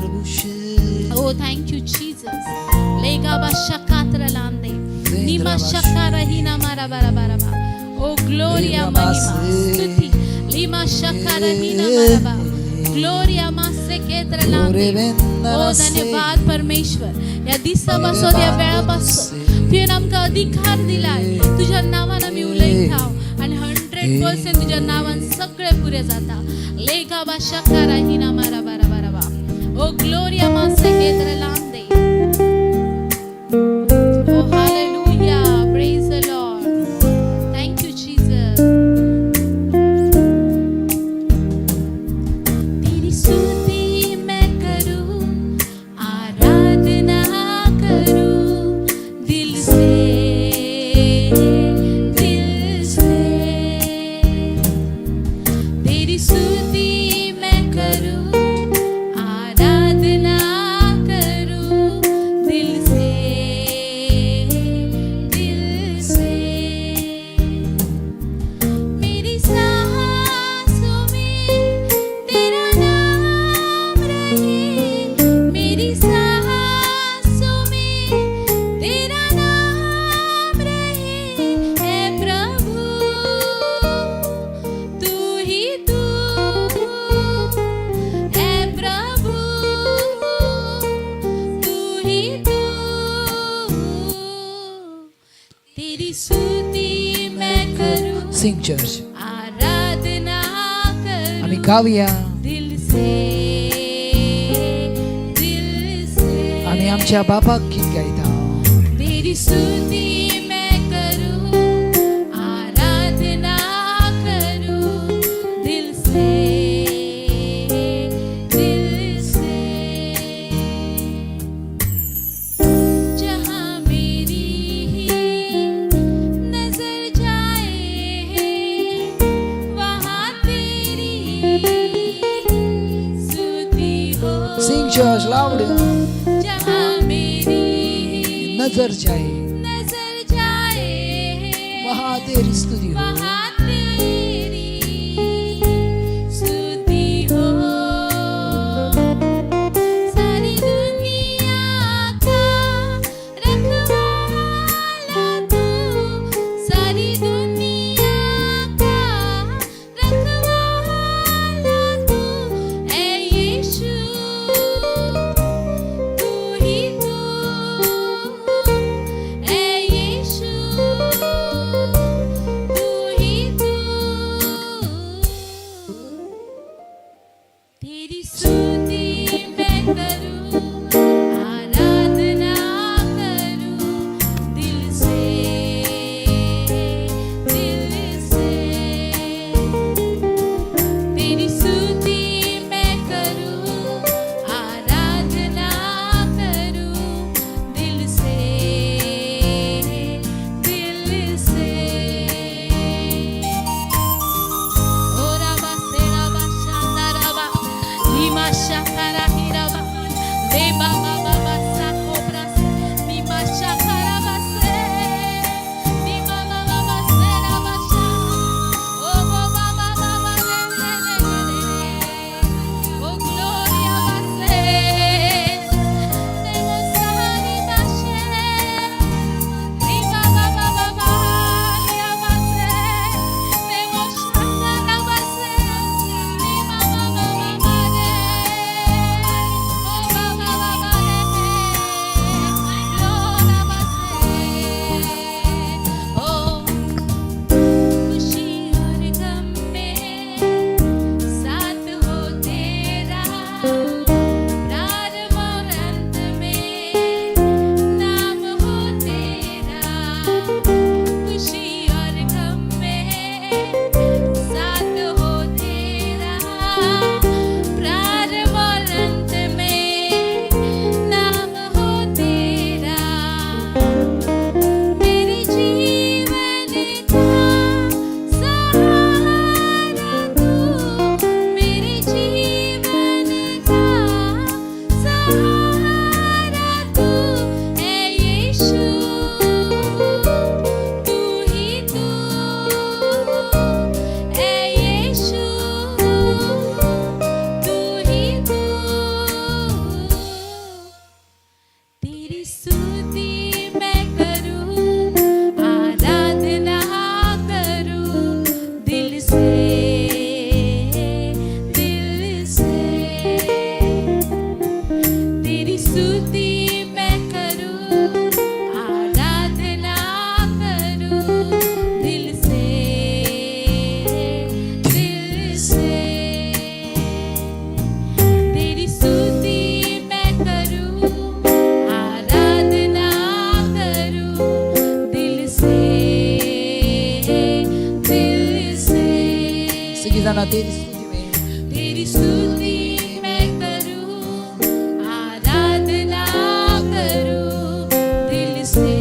ओ थँक यू जीसस. लेगा बाशखात्र लांदे निमा शखा रहीना माराबा राबा. ओ ग्लोरिया, महिमा, स्तुती. लिमा शखा रहीना माराबा. ग्लोरिया मासे केत्र लांदे. ओ धन्यवाद परमेश्वर, या दिसापासून या वेळापासून तुवें आमकां अधिकार दिलाय. तुज्या नांवान आमी उलयता आनी 100% तुज्या नांवान सगळें पुरें जाता. लेगा बाशखा रहीना माराबा राबा. ओ ग्लोरिया मासे केत्र लांदे. Oh hallelujah. Praise the lord. Thank you Jesus. तेरी स्तुति मैं करूं, आराधना करूं दिल से, दिल से. तेरी स्तुति मैं करूं, आराधना करूं स्तुति मैं करूं, सिंग चर्च. आराधना करूं आम्ही गाऊया. दिल से, दिल से. आम्ही आमच्या बापाक गीत गायता. तेरी स्तुति मैं करूं, आराधना करूं दिल से, दिल से. जहां मेरी नजर जाए वहां तेरी स्तुति हो. Sing church loud. जहां मेरी नजर जाए नजर जाए वहाँ तेरी स्तुति हो. वहाँ तेरी स्तुति हो. सारी दुनिया का रखवाला तू, सारी दुनिया का रखवाला तू, ऐ यीशु तू ही तू, ऐ यीशु तू ही तू. तेरी स्तुति मैं करूं, आराधना करूं दिल से, दिल से. तेरी स्तुति मैं करूं, आराधना करूं दिल से, दिल से. ओ राबा से राबा शांता राबा रीमा शाकारा हीराबा रे बाबा बाबा साको ब्रास नीमा शाकारा बसे नीमा बाबा से राबा शा ओ बाबा बाबा रे रे रे ओ ग्लोरिया बसे नेमो सहारी बाशे रीमा बाबा बाबा या बसे नेमो शाकारा बसे नीमा बाबा बाबा रे ओ बाबा बाबा रे ग्लोरा बसे. ओ खुशी और गम में साथ हो तेरा, प्रारंभ और अंत में नाम हो तेरा. खुशी और गम में साथ हो तेरा, प्रारंभ और अंत में नाम हो तेरा. मेरे जीवन का सहारा तू, मेरे जीवन का सहारा तू, ऐ यीशु तू ही तू, ऐ यीशु तू ही तू. तेरी स्तुति मैं करूं, आराधना करूं दिल से, दिल से. तेरी स्तुति मैं करूं, आराधना करूं दिल से, दिल से. तेरी स्तुति मैं करूं, आराधना करूं दिल से, दिल से. सगळी जण तेरी स्तुती में. तेरी स्तुति मैं करूं, आराधना करूं दिल से,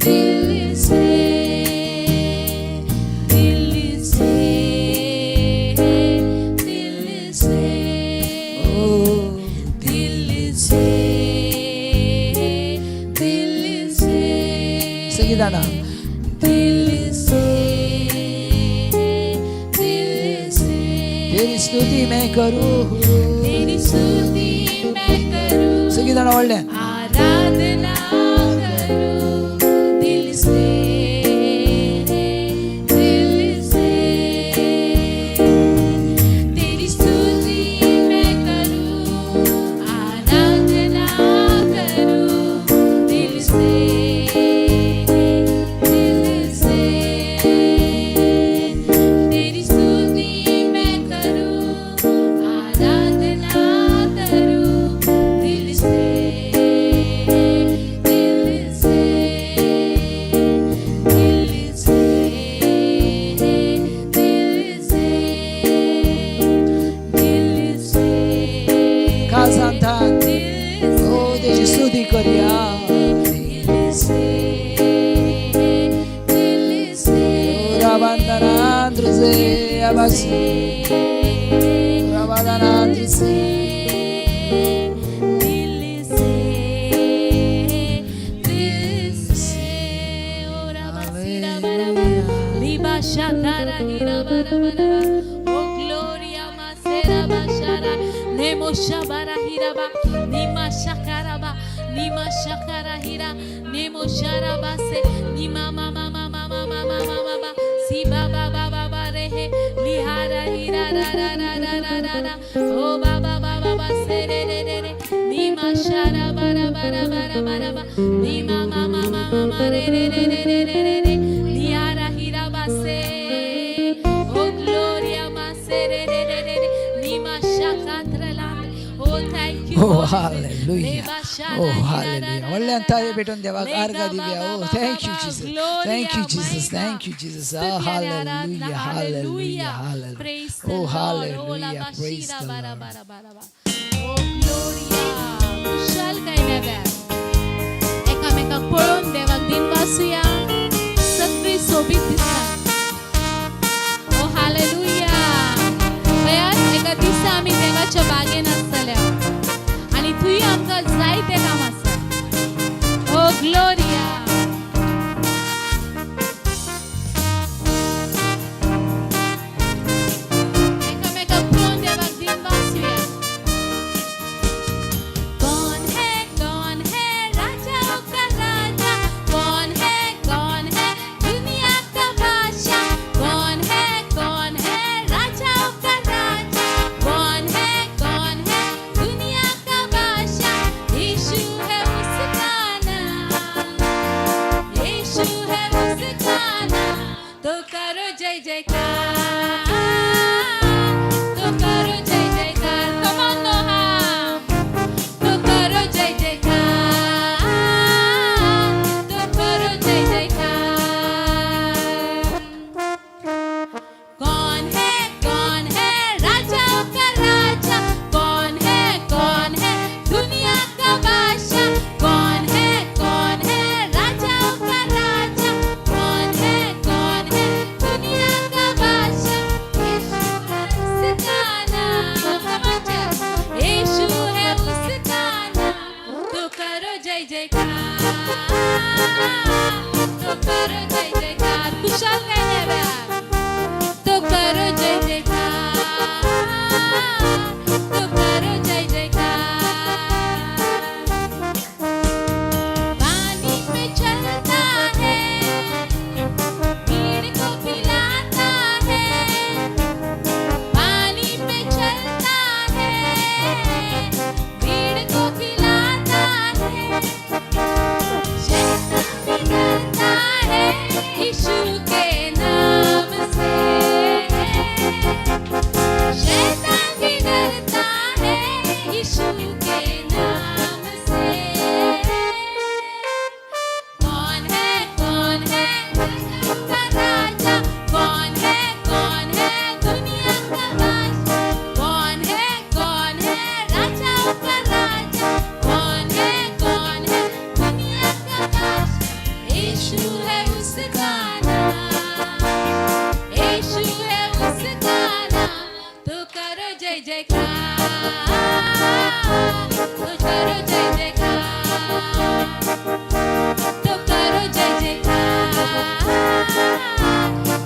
दिल से, दिल से, दिल से. ओ दिल से, दिल से. सगळी जण. दिल से, दिल से. तेरी स्तुती मैं करू. तेरी स्तुति मैं करूं, सगळी जण ओळले. आराधना करूं दिल से, दिल से. तेरी स्तुति मैं करूं, आराधना करूं दिल से, से अबसे रबादानाथ से Shakara hira bara bara oh gloria masera bashara nemo shabara hira ba nima shakara hira nemo shara base nima mama mama mama mama ba si baba baba ba rehe lihara hira ra ra ra ra ra ra ra oh baba baba ba se re re re re nima shara bara bara bara bara ba nima mama mama re re re re re re re lihara hira base oh gloria masere re re re nima shakatra land oh thank you oh hallelujah oh hallelujah ಒಳ್ಳೆ ಅಂತ ಬಿಟ್ಟು ದೇವಾಗ ಆರ್ಗ ದಿವ್ಯ oh thank you Jesus thank you Jesus thank you Jesus oh hallelujah hallelujah hallelujah oh hallelujah praise the Lord oh gloria कुशल काही नव्या एकामेकाक पळून देवाक दिन वासूया सगळी सोबीत दिसता ओ हालेलुया भयान एका दिसा आमी देवाच्या बागेन आसतल्या आणि थंय आमकां जायते काम आसा ओ ग्लोरिया एकामेकाक पळोवन देवाक दिन वासूया कौन है राजा का राजा कौन है दुनिया का बादशाह कौन है राजा का राजा कौन है दुनिया का बादशाह यीशु है उसका नाम तो करो जय जयकार तो करो जय जयकार come on Noah तो करो जय जयकार तो करो जय जयकार कौन है राजा का राजा कौन है दुनिया का बादशाह कौन है राजा का राजा कौन है दुनिया का बादशाह यीशु है उसका नाम तो करो जय जयकार तो करो जय जयकार कुशल कहने बा तो करो जय जयकार तो करो जय जयकार पानी पे चलता है भीड़ को खिलाता है पानी पे चलता है भीड़ को खिलाता है शैतान बिगड़ता है यीशु के नाम से शैतान बिगड़ता है यीशु के नाम से कौन है राजा कौन है दुनिया का बादशाह कौन है राजा का राजा कौन है दुनिया का बादशाह यीशु है उसका नाम यीशु है उसका नाम तो करो जय जयकार तो करो जय जयकार तो करो जय जयकार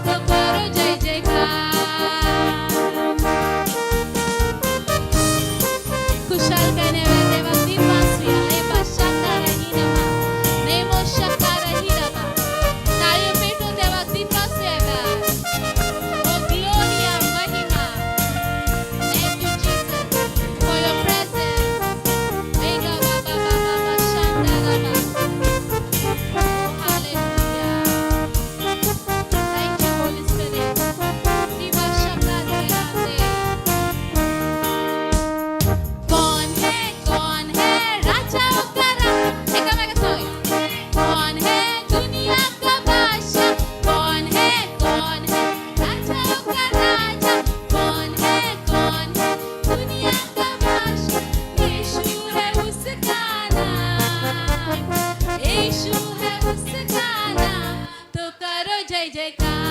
तो करो जय जयकार कुशल कहने वाले देवा दिन वासूया लेबा शकारा हिरमा नेमो शकारा हिरमा ताळी पेटून देवा दिन वासूया ओ ग्लोरिया महिमा thank you Jesus for your presence mega baba baba shandara oh hallelujah thank you Holy Spirit diva shakara hirate कौन है राजा का राजा एकामेका सोय कौन है दुनिया का बादशाह कौन है राजा का राजा कौन है दुनिया का बादशाह यीशु है उसका नाम यीशु है उसका नाम तो करो जय जयकार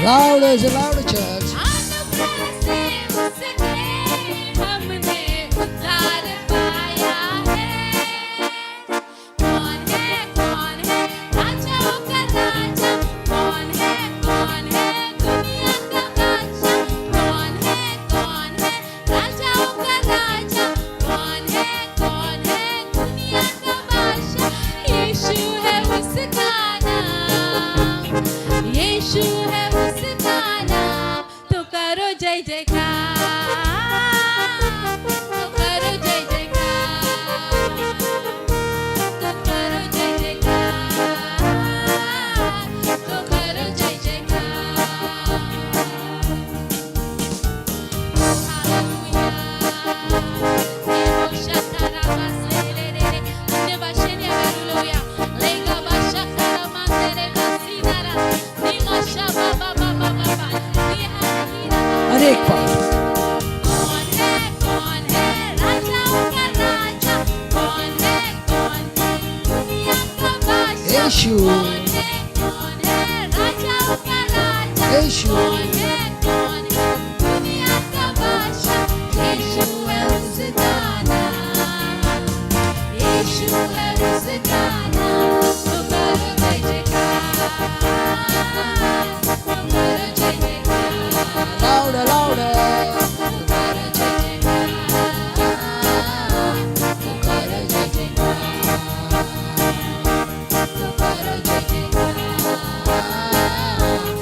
Loud church. हमने उद्धार पाया है। कौन है राजाओं का राजा? कौन है दुनिया का बादशाह? कौन है राजाओं का राजा? कौन है दुनिया का बादशाह? यीशु है उसका नाम, यीशु है उसका नाम। तो करो जय जयकार, तो करो जय जयकार, तो करो जय जयकार, तो करो जय जयकार। अनेक पाव कौन है राजाओं का राजा? कौन है दुनिया का बादशाह? यीशु, कौन है राजाओं का राजा? यीशु, कौन है दुनिया का बादशाह? यीशु है उसका नाम, यीशु है उसका नाम। तो करो जय जयकार, तो करो जय जयकार, louder. तो करो जय जयकार, तो करो जय जयकार, तो करो जय जयकार,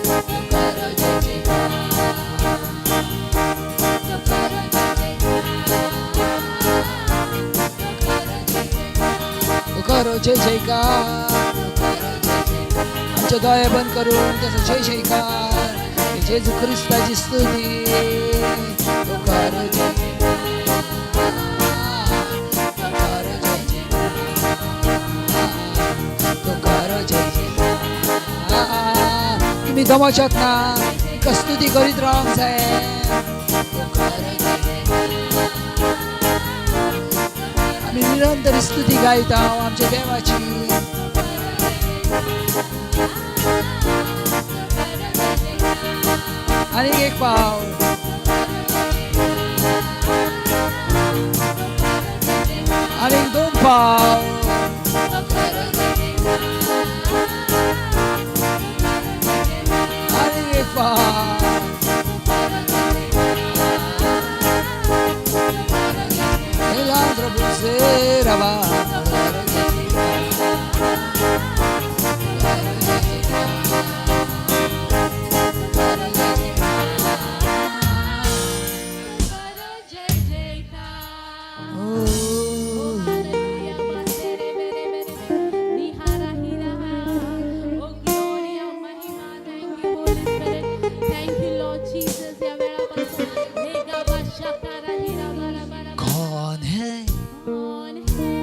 तो करो जय जयकार, तो करो जय जयकार, तो करो तो करो जय जयकार, जय जयकार. तो करो जय जयकार. आमच्या डोळे बंद करून त्याचा जय जयकार. जेजू ख्रिस्ताची स्तुती. तो करो जय जयकार. तो करो जय जयकार. तो करो जय जयकार. तुम्ही दमवशात ना. इका स्तुती करीत रावंक जाय. तो करो जय जयकार. आम्ही निरंतर स्तुती गायता आमच्या देवाची. आणि एक पाव. आणि दोन पाव. आणि एक पाव. Elandro Buzera va. कौन है कौन है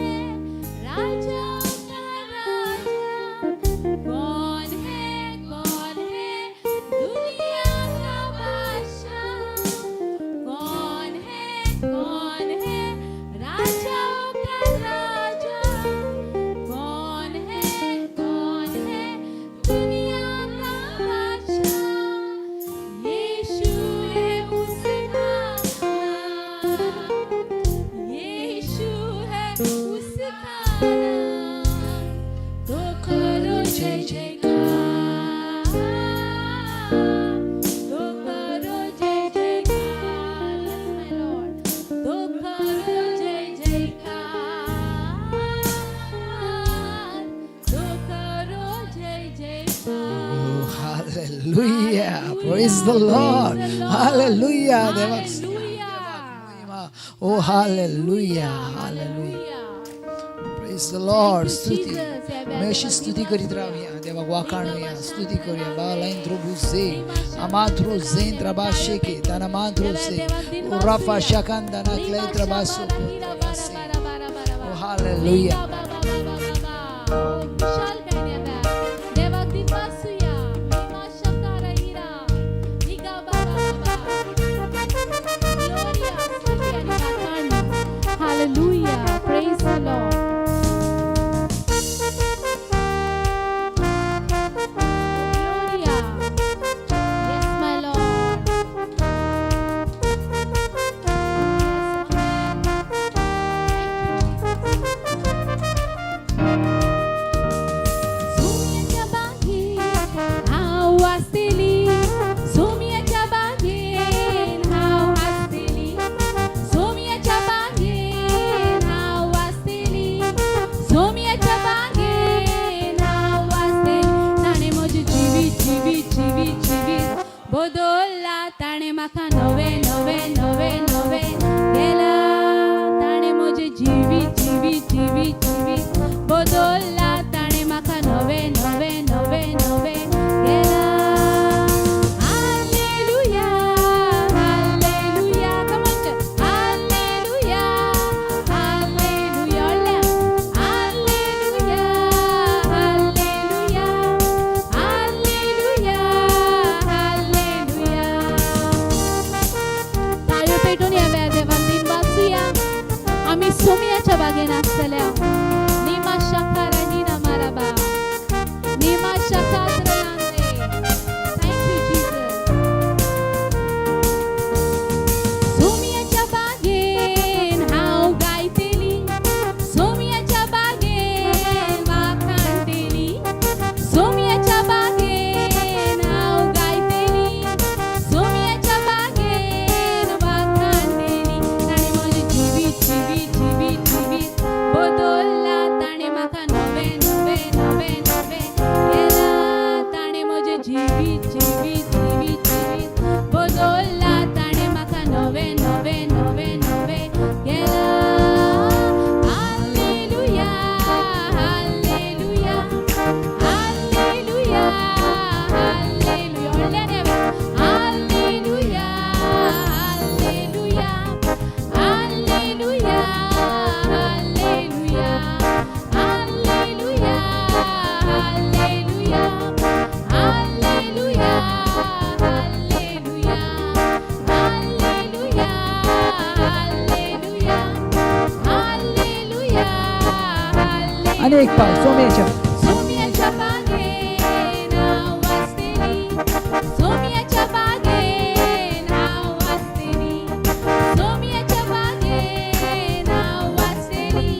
राजाओं का राजा? कौन है दुनिया का बादशाह? कौन है राजाओं का राजा? कौन है दुनिया का बादशाह? यीशु है उसका नाम, यीशु है उसका नाम। तो करो जय जयकार, तो करो जय जयकार, Yes, my Lord. तो करो जय जयकार, तो करो जय जयकार. Oh, hallelujah. Praise the Lord. Hallelujah. देवाक महिमा. Oh, hallelujah. Hallelujah. Praise the Lord. स्तुती. आम्ही अशी स्तुती करीत राहूया. देवाक वाखाणूया. स्तुती करूया. बालाइन द्रोबुसे. अमात्रो झेन त्राबाशेके. दाना मात्रो से. O Rafa Shakandana Kletra Baso. Oh, hallelujah. विशाल कहने देवा दिन वासुया महिमा शब्दा रहीरा निगा बाबा ग्लोरिया स्तुति आणि hallelujah praise the Lord Gloria अनेक पाव सोम्याच्या सोम्याच्या बागेत नाव वाचतेली, सोम्याच्या बागेत नाव वाचतेली, सोम्याच्या बागेत नाव वाचतेली,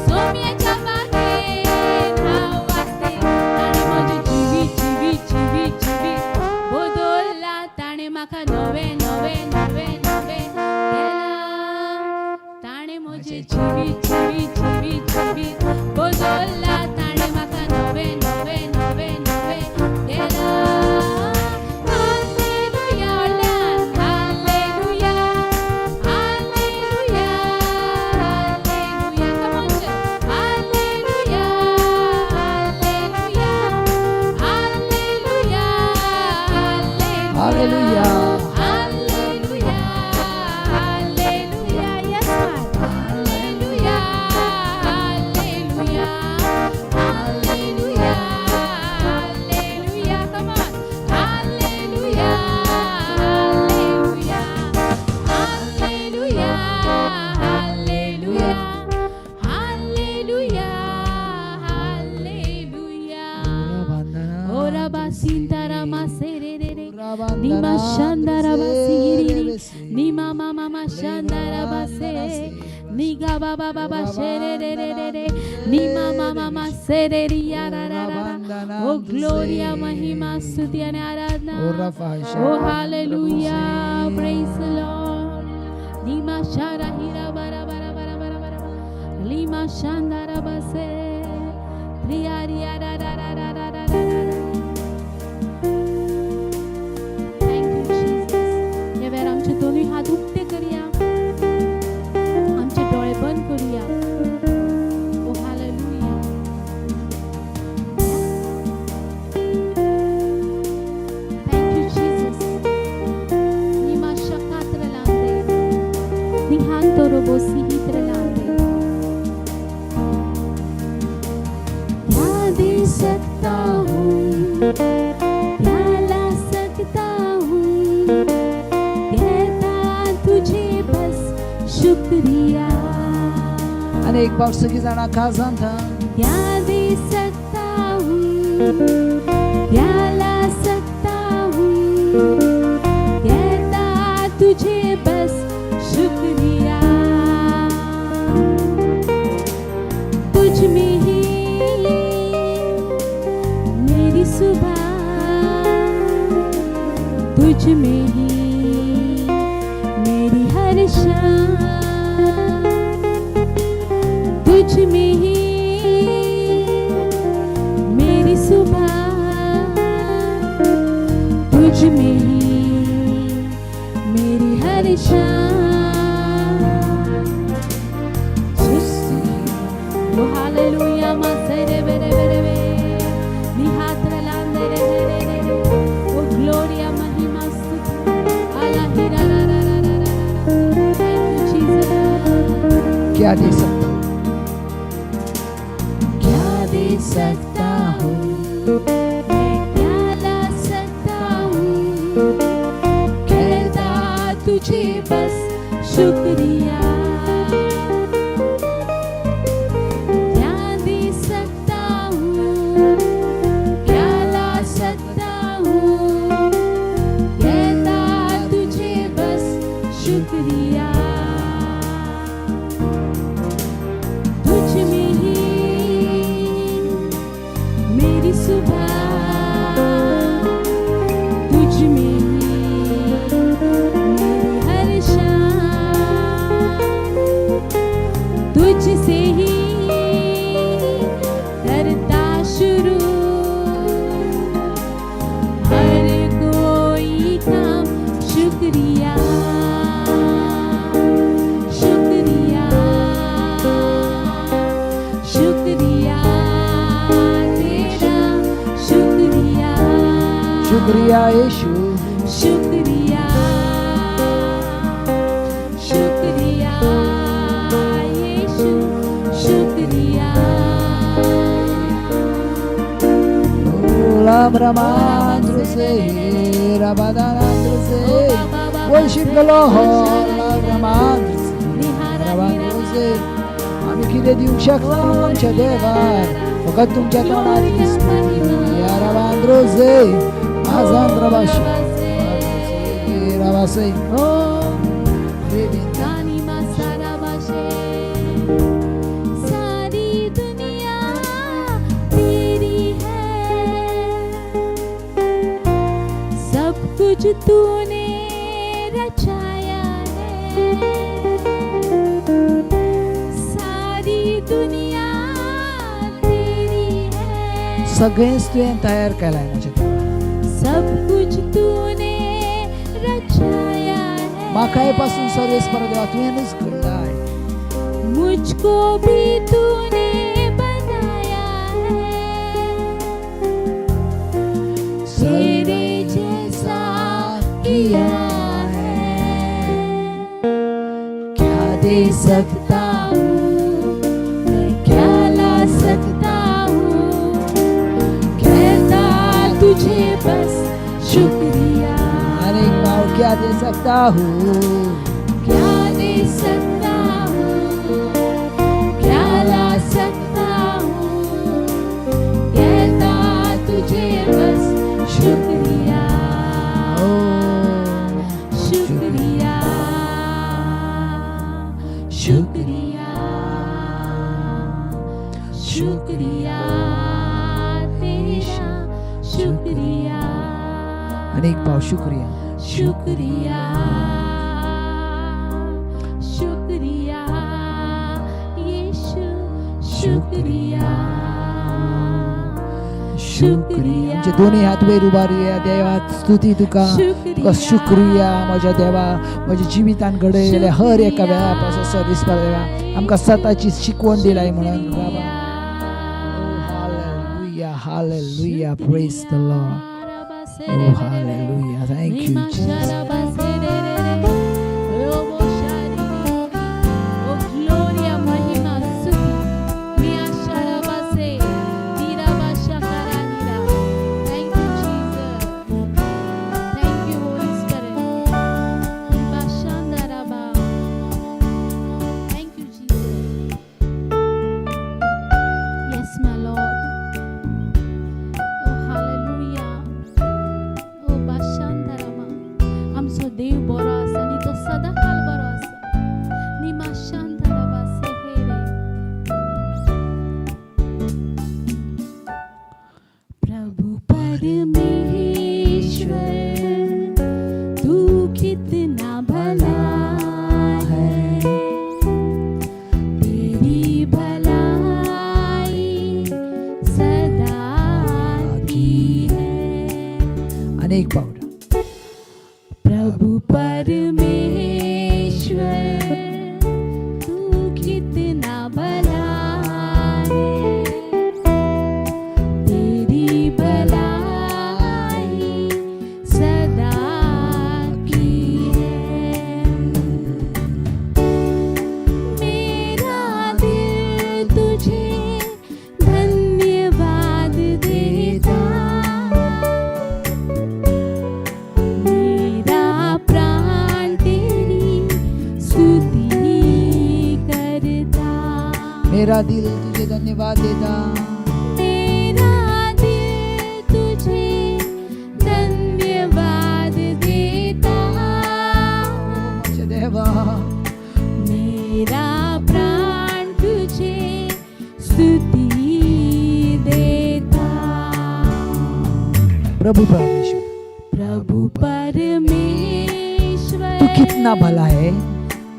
सोम्याच्या बागेत नाव वाचतेली. ताणे म्हजी जिवी जिवी जिवी जिवी बदलला, ताणे म्हाका नवे नवे नवे नवे केला. ताणे म्हजी जिवी जिवी जिवी जिवी बदलला, ताणे म्हाका नवे नवे नवे नवे केला. हालेलुया म्हणल्यार hallelujah, hallelujah, hallelujah. Come on, church. Hallelujah, hallelujah, hallelujah, hallelujah. Hallelujah. Hallelujah, hallelujah, yes, Father. Hallelujah, hallelujah, hallelujah, hallelujah. Come on. Hallelujah, hallelujah, hallelujah, hallelujah, hallelujah, hallelujah. Ora basintara maserere. Nima shandara basiri, nima mama shandara base, niga baba baba shere re re re re, nima mama shere ri yarara. Oh gloria, mahima, stuti and aradhana. Oh hallelujah, praise the Lord. Nima shara hira bara bara bara bara bara, lima shandara base, riya riya ra ra ra ra ra ra ra. आमचे दोन्ही हात उक्ते करूया, आमचे डोळे बंद करूया. ओ hallelujah. Thank you Jesus. Nima शकात्र लांदे, निहांतो रोबो सिहित्र लांदे. क्या दे सकता हूँ, क्या ला सकता हूँ, तुझे बस शुक्रिया. अनेक पाव सगळी जाणा खाजांता क्या दे सकता हूँ, क्या ला सकता हूँ, कहता तुझे बस शुक्रिया. तुझ में ही मेरी सुबह, तुझ में ही मेरी हर शाम, तुझ में ही मेरी सुबह, तुझ में ही मेरी हर शाम. Oh hallelujah, ma sere bere bere bere, ni hatra lande re re re re. Oh gloria, mahima stuti, ala hira ra ra ra ra ra. Thank you Jesus. क्या दे सकता क्या दे सकता हूँ, मैं क्या ला सकता हूँ, कहता तुझे बस शुक्रिया. क्या दे सकता हूँ, क्या ला सकता हूँ, कहता तुझे बस शुक्रिया. तुझ में ही मेरी सुबह, तुझ में ही मेरी हर शाम, तुझसे ही करता शुरू हर कोई काम. शुक्रिया, शुक्रिया, शुक्रिया तेरा, शुक्रिया, शुक्रिया यीशु शुक्रिया, शुक्रिया यीशु, शुक्रिया. Ramandruse, Rabadandruse, worship the Lord, Ramandruse, Rabandruse, आम्ही किती देऊ शकता तुमच्या देवा फक्त तुमच्या तोंडातली स्तुती याराबांद्रोजे आजांद्रबाशी राबासे सारी दुनिया तेरी है सब कुछ तूने रचाया है सारी दुनिया तेरी है सगळेच तुवें तयार केलाय माझ्या देवा सब कुछ तूने रचाया है माखायपासून सर्वेस्पर देवा तुवेंच घडलाय मुझको भी तूने बनाया है तेरे जैसा किया है क्या दे सकता हूँ मैं क्या ला सकता हूँ कहता तुझे बस शुक्रिया अनेक भाव क्या दे सकता हूँ क्या दे सकता हूँ क्या ला सकता हूँ कहता तुझे बस शुक्रिया शुक्रिया शुक्रिया शुक्रिया तेरा शुक्रिया अनेक भाव शुक्रिया शुक्रिया शुक्रिया यीशु शुक्रिया शुक्रिया आमचे दोन्ही हात वयर उबारूया देवा स्तुती तुका तुका शुक्रिया माझ्या देवा माझ्या जिवितान घडयलेल्या हर एका वेळापासून सर्विसपार देवा आमकां सताची शिकवण दिलाय म्हणून बाबा hallelujah hallelujah praise the Lord Oh, hallelujah. Thank you, Jesus. Oh, gloria, mahima, stuti. Mia sharabase, diraba shakaranira. Thank you, Jesus. Thank you, Holy Spirit. Bashandaraba. Thank you, Jesus. Yes, my Lord. Oh, hallelujah. आमचो देव बरो आसा आनी तो सदांकाळ बरो आसा निमा शांताराबा सेहेरे प्रभु परमेश्वर तू कितना भला है तेरी भलाई सदा की है अनेक भाव प्रभु परमेश्वर तू कितना भला है तेरी भलाई सदा की है मेरा दिल तुझे धन्यवाद देता मेरा दिल तुझे धन्यवाद देता मेरा दिल तुझे धन्यवाद देता माझ्या देवा मेरा प्राण तुझे स्तुति देता प्रभु परमेश्वर प्रभु परमेश्वर तू कितना भला है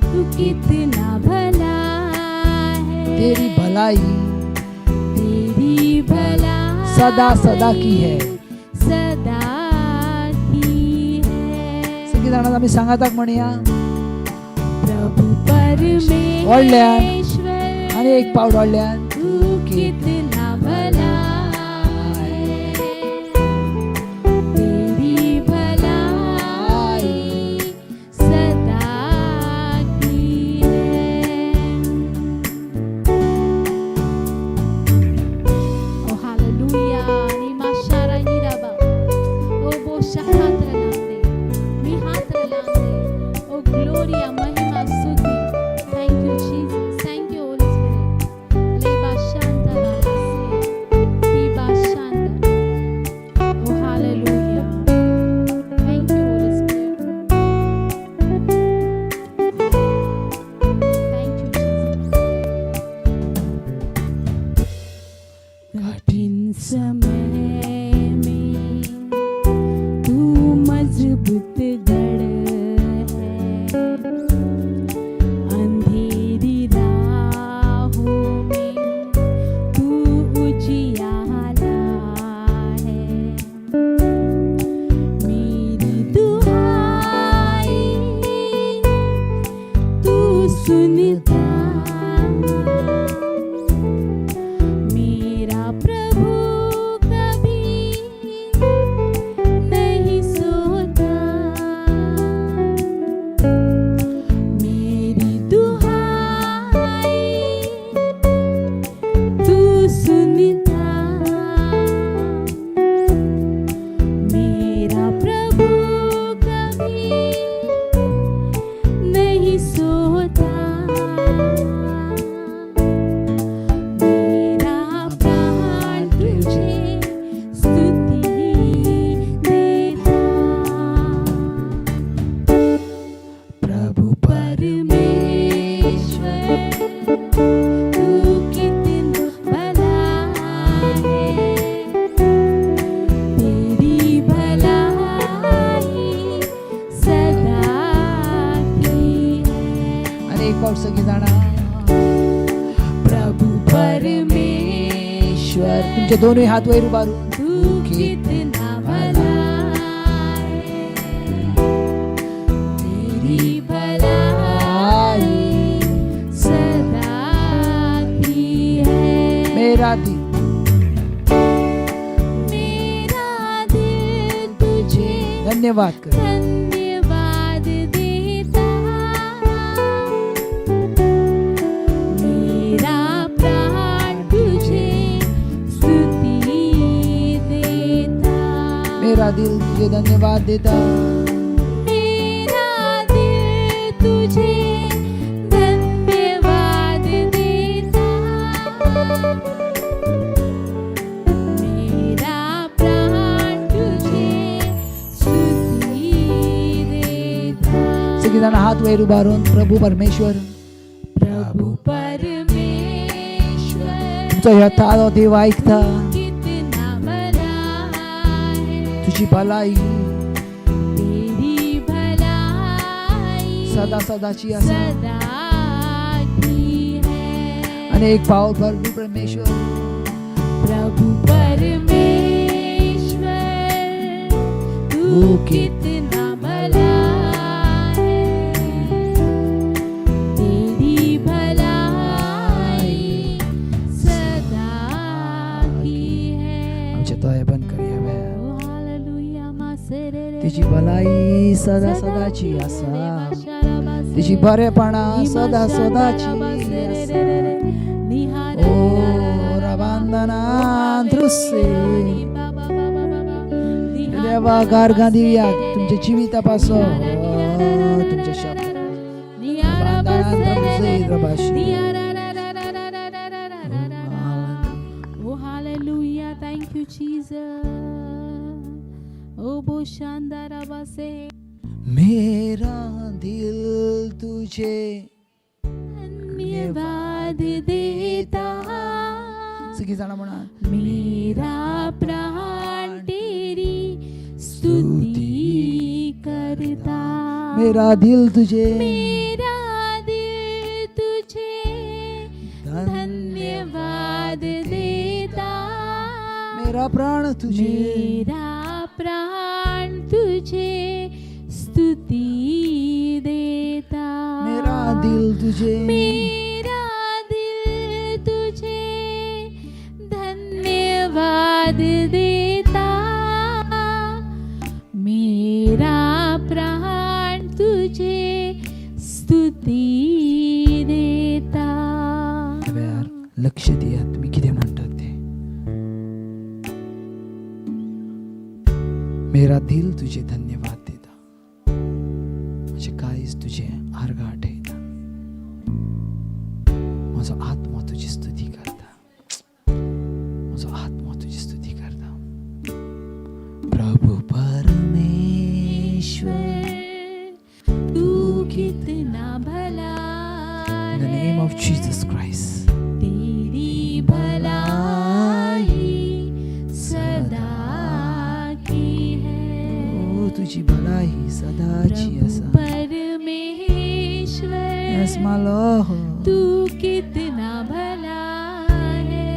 तू कितना भला तेरी भलाई तेरी भलाई सदा सदा की है सदा की है सगळी जाणां आम्ही सांगाताक म्हणया प्रभु परमेश्वर आणि एक पावड वाढल्यान तू कितना भला है तेरी भलाई सदा की है ओ हालेलुया नि माशारा निराबा ओ बोशा हात्रलांदे मी हात्रलांदे ओ ग्लोरिया महिमा स्तुति thank you Jesus thank you Holy spirit out सगळी जाणा. प्रभू परमेश्वर तुमचे दोन्ही हात वैर उभारून तू कितना भला है, तेरी भलाई सदा की है. मेरा दिल तुझे धन्यवाद कर. धन्यवाद देता, मेरा प्राण तुझे स्तुति देता. मेरा दिल तुझे धन्यवाद देता. मेरा दिल तुझे धन्यवाद देता, मेरा प्राण तुझे स्तुति देता. सगळी जण हात वैर उभारून प्रभू परमेश्वर प्रभु परमेश्वर तुमचा यथार्थ देव ऐकता. कितना भला है, तुझी भलाई तेरी भलाई सदा सदाची असा. सदा की है. अनेक पाऊल प्रभू परमेश्वर प्रभु परमेश्वर तू कितना भला है, तेरी भलाई सदा की है. आमचे दोळे बंद करूया. ओ हालेलुया मासेरे तिची भलाई सदा सदाची असा. तिची बरेपणा सदा सदाची असा. ओ रबांदना दृश्य देवा गारगा दिव्या तुमच्या जीवितापासून तुमच्या शब्द Oh hallelujah, thank you Jesus. Oh boshandara base. मेरा दिल तुझे धन्यवाद देता, सगळी जण म्हणा. मेरा प्राण तेरी स्तुति करता. मेरा दिल तुझे मेरा दिल तुझे धन्यवाद देता, मेरा प्राण तुझे मेरा प्राण तुझे स्तुति देता. मेरा दिल तुझे मेरा दिल तुझे धन्यवाद देता, मेरा प्राण तुझे स्तुति देता. यार लक्ष द्या तुम्ही किती म्हणतात ते. मेरा दिल तुझे धन्यवाद देता, म्हणजे काहीच तुझे आरगाठ येता. माझा आत्मा तुझी स्तुती करता. माझा आत्मा तुझी स्तुती करता. प्रभू परमेश्वर तू कितना भला in the name of Jesus Christ. तेरी भलाई सदा की है. ओ तुझी भलाई सदाची प्रभु असा. परमेश्वर Yes my Lord. तू कितना भला है,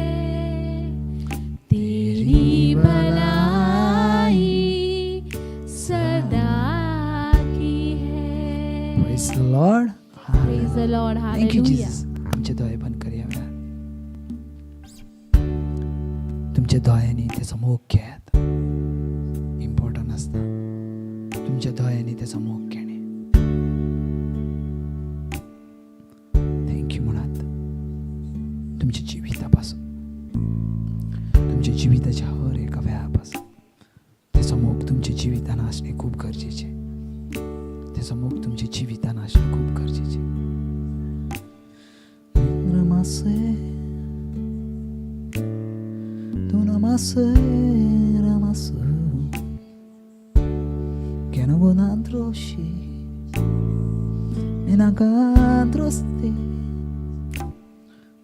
तेरी भलाई सदा की है. Praise the Lord. Praise the Lord. Thank you Hallelujah. Jesus. तुमचे डोळे बंद करूया. तुमच्या डोळ्यांनी त्याचा मोग घ्यात. इम्पॉर्टंट असतं तुमच्या डोळ्यांनी त्याचा मोग घेणे. थँक्यू म्हणत तुमच्या जीवितापासून तुमच्या जीविताच्या हर एका वेळापासून त्याचा मोग तुमच्या जीवितान असणे खूप गरजेचे. त्याचा मोग तुमच्या जीवितान असणे खूप गरजेचे. Tu namaste, namaste, que no voy a androshi, me nagadroste,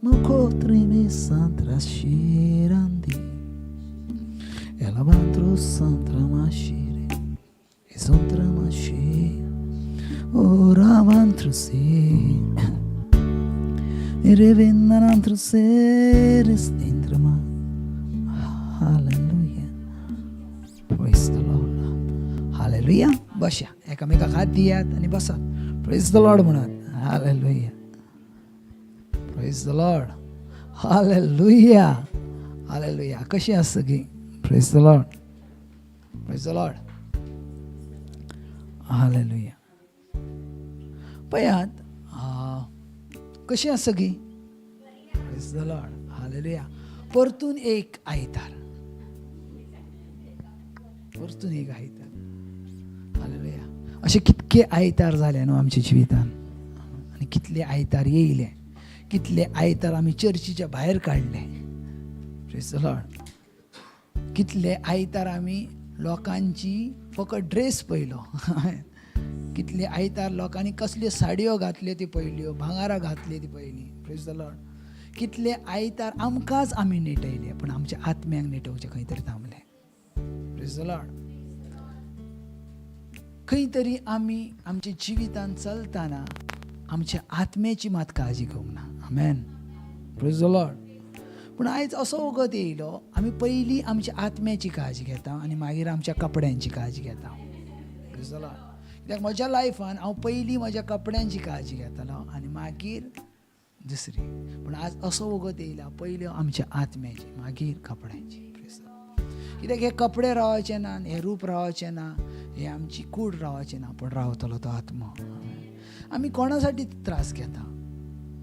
mo cotre me santra shirandi, ela bandro santra mashire, e santra mashire, ora mantro si, revenant seres dentro ma. Hallelujah. Praise the Lord. Hallelujah. बसा एकामेकाक हात दियात आणि बसा. Praise the Lord म्हणत. Hallelujah. Praise the Lord. Hallelujah. Hallelujah. कशी आहात सगळी? Praise the Lord. Praise the Lord. Hallelujah. पयात कशी आहात सगळी? Praise the Lord. Hallelujah. परतून एक आयतार. परतून एक आयतार. Hallelujah. असे कितके आयतार झाले न्हू आमच्या जिवितान आणि कितले आयतार येयले, कितले आयतार आमी चर्चीच्या भायर काडले. Praise the Lord. कितले आयतार आमी लोकांची फकत ड्रेस पयलो. कितले आयतार लोकांनी कसल्यो साडयो घातल्यो ती पयल्यो, भांगारां घातली ती पयली. Praise the Lord. कितले आयतार आमकांच आमी नेटयले पण आमच्या आत्म्याक नेटोवचे खंय तरी थांबले. Praise the Lord. खंय तरी आमी आमच्या जिवितान चलताना आमच्या आत्म्याची मात काळजी घेवंक ना. आमेन. Praise the Lord. पूण आयज असो वगत येयलो आमी पयलीं आमच्या आत्म्याची काळजी घेता आनी मागीर आमच्या कपड्यांची काळजी घेता. Praise the Lord. कित्याक म्हज्या लायफान हांव पयलीं म्हज्या कपड्यांची काळजी घेतालो आनी मागीर दुसरी. पूण आज असो वगत येयला पयल्यो आमच्या आत्म्याची मागीर कपड्यांची. Praise the Lord. कित्याक हे कपडे रावचे ना, हे रूप रावचे ना, हे आमची कूड रावचे ना, पण रावतलो तो आत्मो. आमी कोणासाठी त्रास घेता?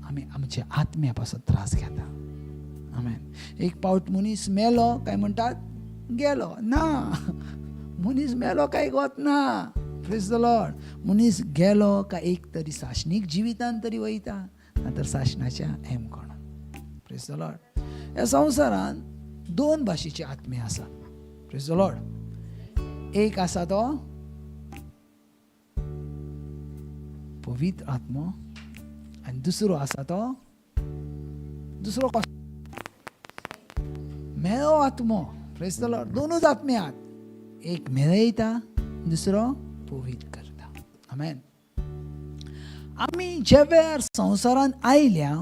आमी आमच्या आत्म्या पासून त्रास घेता. आमेन. एक पावट मनीस मेलो काय म्हणटात गेलो. ना, मनीस मेलो काय वत ना. Praise the Lord. मनीस गेलो काय एक तरी साशनीक जिवितान तरी वयता नातर साशनाच्या हेम कोण. Praise the Lord. ह्या संवसारान दोन भाशेचे आत्मे आसा. Praise the Lord. एक आसा तो पवित्र आत्मो आनी दुसरो आसा तो दुसरो मेळो आत्मो. Praise the Lord. दोनूच आत्मे आहात. एक मेळयता, दुसरो पवित्र करता. आमेन. आमी ज्या वेळार संवसारान आयल्या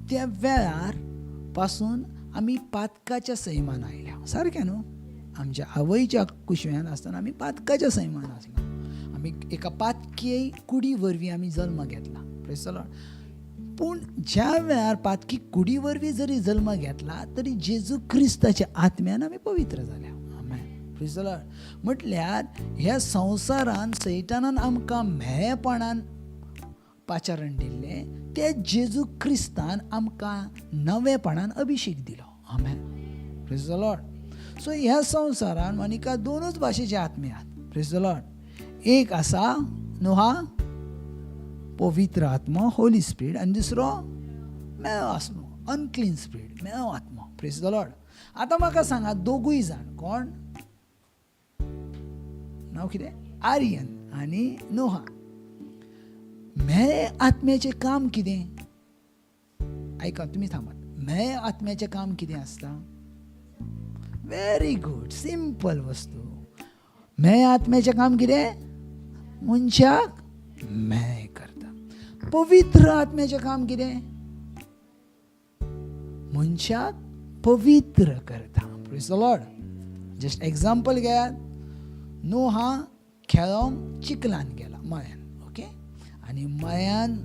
त्या वेळार पासून आमी पातकाच्या सैमान आयल्या. सारकें न्हू? आमच्या आवयच्या कुशव्यान आसतना आमी पातकाच्या सैमान आसलो. आमी एका पातकी कुडी वरवीं आमी जल्म घेतला. Praise the Lord. पूण ज्या वेळार पातकी कुडी वरवीं जरी जल्म घेतला तरी जेजू क्रिस्ताच्या आत्म्यान आमी पवित्र जाल्या. आमेन. Praise the Lord. म्हटल्यार ह्या संवसारान सैतानान आमकां म्हेळेपणान पाचारण दिल्लें ते जेजू क्रिस्तान आमकां नवेपणान अभिषेक दिलो. आमेन. Praise the Lord. सो ह्या संवसारान मनिका दोनूच भाशेचे आत्मे आहात. Praise the Lord. एक आसा न्हू हा पवित्र आत्मो, होली स्पिरीट, आनी दुसरो मेळो आत्मो, अनक्लीन स्पिरीट, मेळो आत्मो. Praise the Lord. आतां म्हाका सांगा दोगूय जाण कोण? नांव कितें? आर्यन आनी नोहा. मेळे आत्म्याचें काम कितें? आयका तुमी थांबात. मेळे आत्म्याचें काम कितें आसता? व्हेरी गुड, सिंपल वस्तू. मेळे आत्म्याचें काम कितें? मनशाक मेळे करता. पवित्र आत्म्याचें काम कितें? मनशाक पवित्र करता. Praise the Lord. Just example घेयात. नोहा खेळोंक चिखलान गेला, मळ्यान. ओके. आनी मळ्यान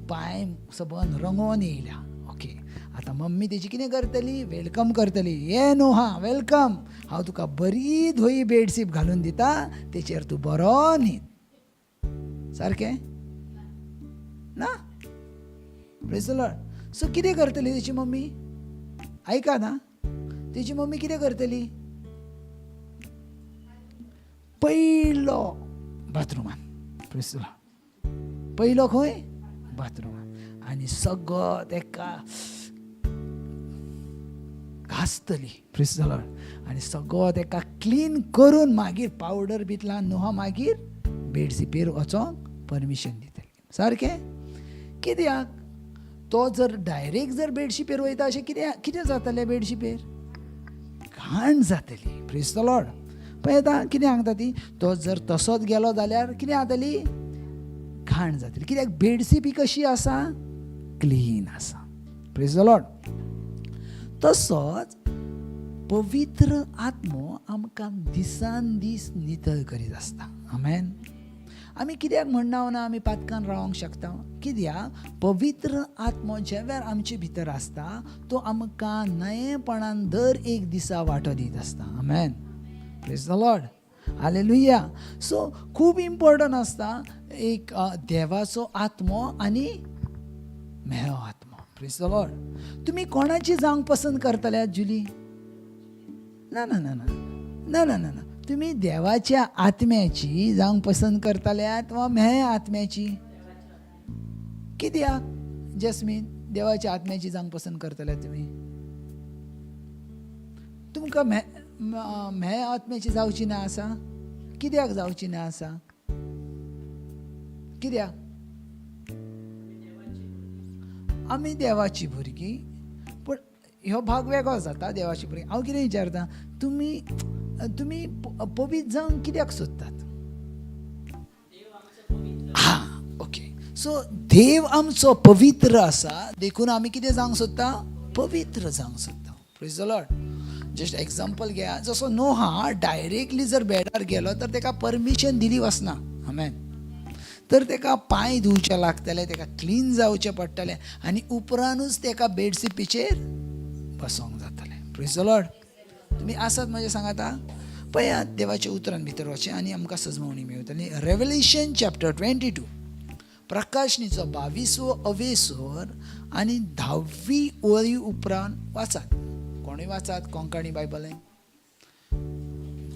पांय सबंद रंगोवन येयल्या. ओके. आतां मम्मी तेजी कितें करतली? वेलकम करतली. ये नोहा, वेलकम. हांव तुका बरी धोई बेडशीट घालून दिता, तेचेर तूं बरो न्हीद. सारकें ना? Praise the Lord. सो कितें करतली तेची मम्मी? आयका ना, तेची मम्मी कितें करतली? पयलो बाथरुमान. Praise the Lord. पयलो खंय? बाथरुमान. आनी सगळो तेका घासतली. Praise the Lord. आनी सगळो तेका क्लीन करून मागीर पावडर बीतला नोहा मागीर बेडशीपेर वचोंक परमिशन दितली. सारकें? कित्याक? तो जर डायरेक्ट जर बेडशीपेर वयता अशें कितें जातलें बेडशीपेर? घाण जातली. Praise the Lord. पळयता कितें सांगता ती? तो जर तसोच गेलो जाल्यार कितें जातली? घाण जातली. कित्याक बेडशीप ही कशी आसा? क्लीन आसा. Praise the Lord. तसोच पवित्र आत्मो आमकां दिसान दीस नितळ करीत आसता. आमेन. आमी कित्याक म्हणना ना आमी पातकान रावंक शकता? कित्याक पवित्र आत्मो ज्या वेळार आमचे भितर आसता तो आमकां नयेपणान दर एक दिसा वांटो दित आसता. Amen. Praise the Lord. Hallelujah. So खूब इम्पॉर्टंट आसता एक देवाचो आत्मो आनी म्हेळो आत्मो. Praise the lord. तुमी कोणाची जावंक पसंत करतले जुली? ना ना ना ना ना ना ना ना. तुम्ही देवाच्या आत्म्याची जावंक पसंत करतल्यात वा म्हेळ्या आत्म्याची? कित्याक जस्मीन देवाच्या आत्म्याची जावंक पसंत करतल्यात तुमी? तुमकां म्हेळ्या आत्म्याची जावची ना आसा? कित्याक जावची ना आसा? कित्याक? आमी देवाची भुरगीं. पूण ह्यो भाग वेगळो जाता. देवाची भुरगीं. हांव कितें विचारता, तुमी पवित्र जावंक कित्याक सोदतात? ओके. सो देव आमचो पवित्र आसा देखून आमी कितें जावंक सोदता? पवित्र जावंक सोदता. Praise the lord. Just example घेया. जसो नोहा डायरेक्टली जर बेडार गेलो तर ताका परमिशन दिली वचना. आमेन. तर ताका पांय धुवचे लागतले, ताका क्लीन जावचें पडटलें आनी उपरांतूच ताका बेडशिपीचेर बसोंक जातलें. Praise the lord. तुमी आसात म्हजे सांगाता? पळयात देवाच्या उतरान भितर वचचें आनी आमकां सजमवणी मेळटली. रेव्हलेशन चॅप्टर 22 प्रकाशनीचो 22वो अवेसर आनी 10वी ओळी उपरांत वाचात. कोणूय वाचात कोंकणी बायबलेन.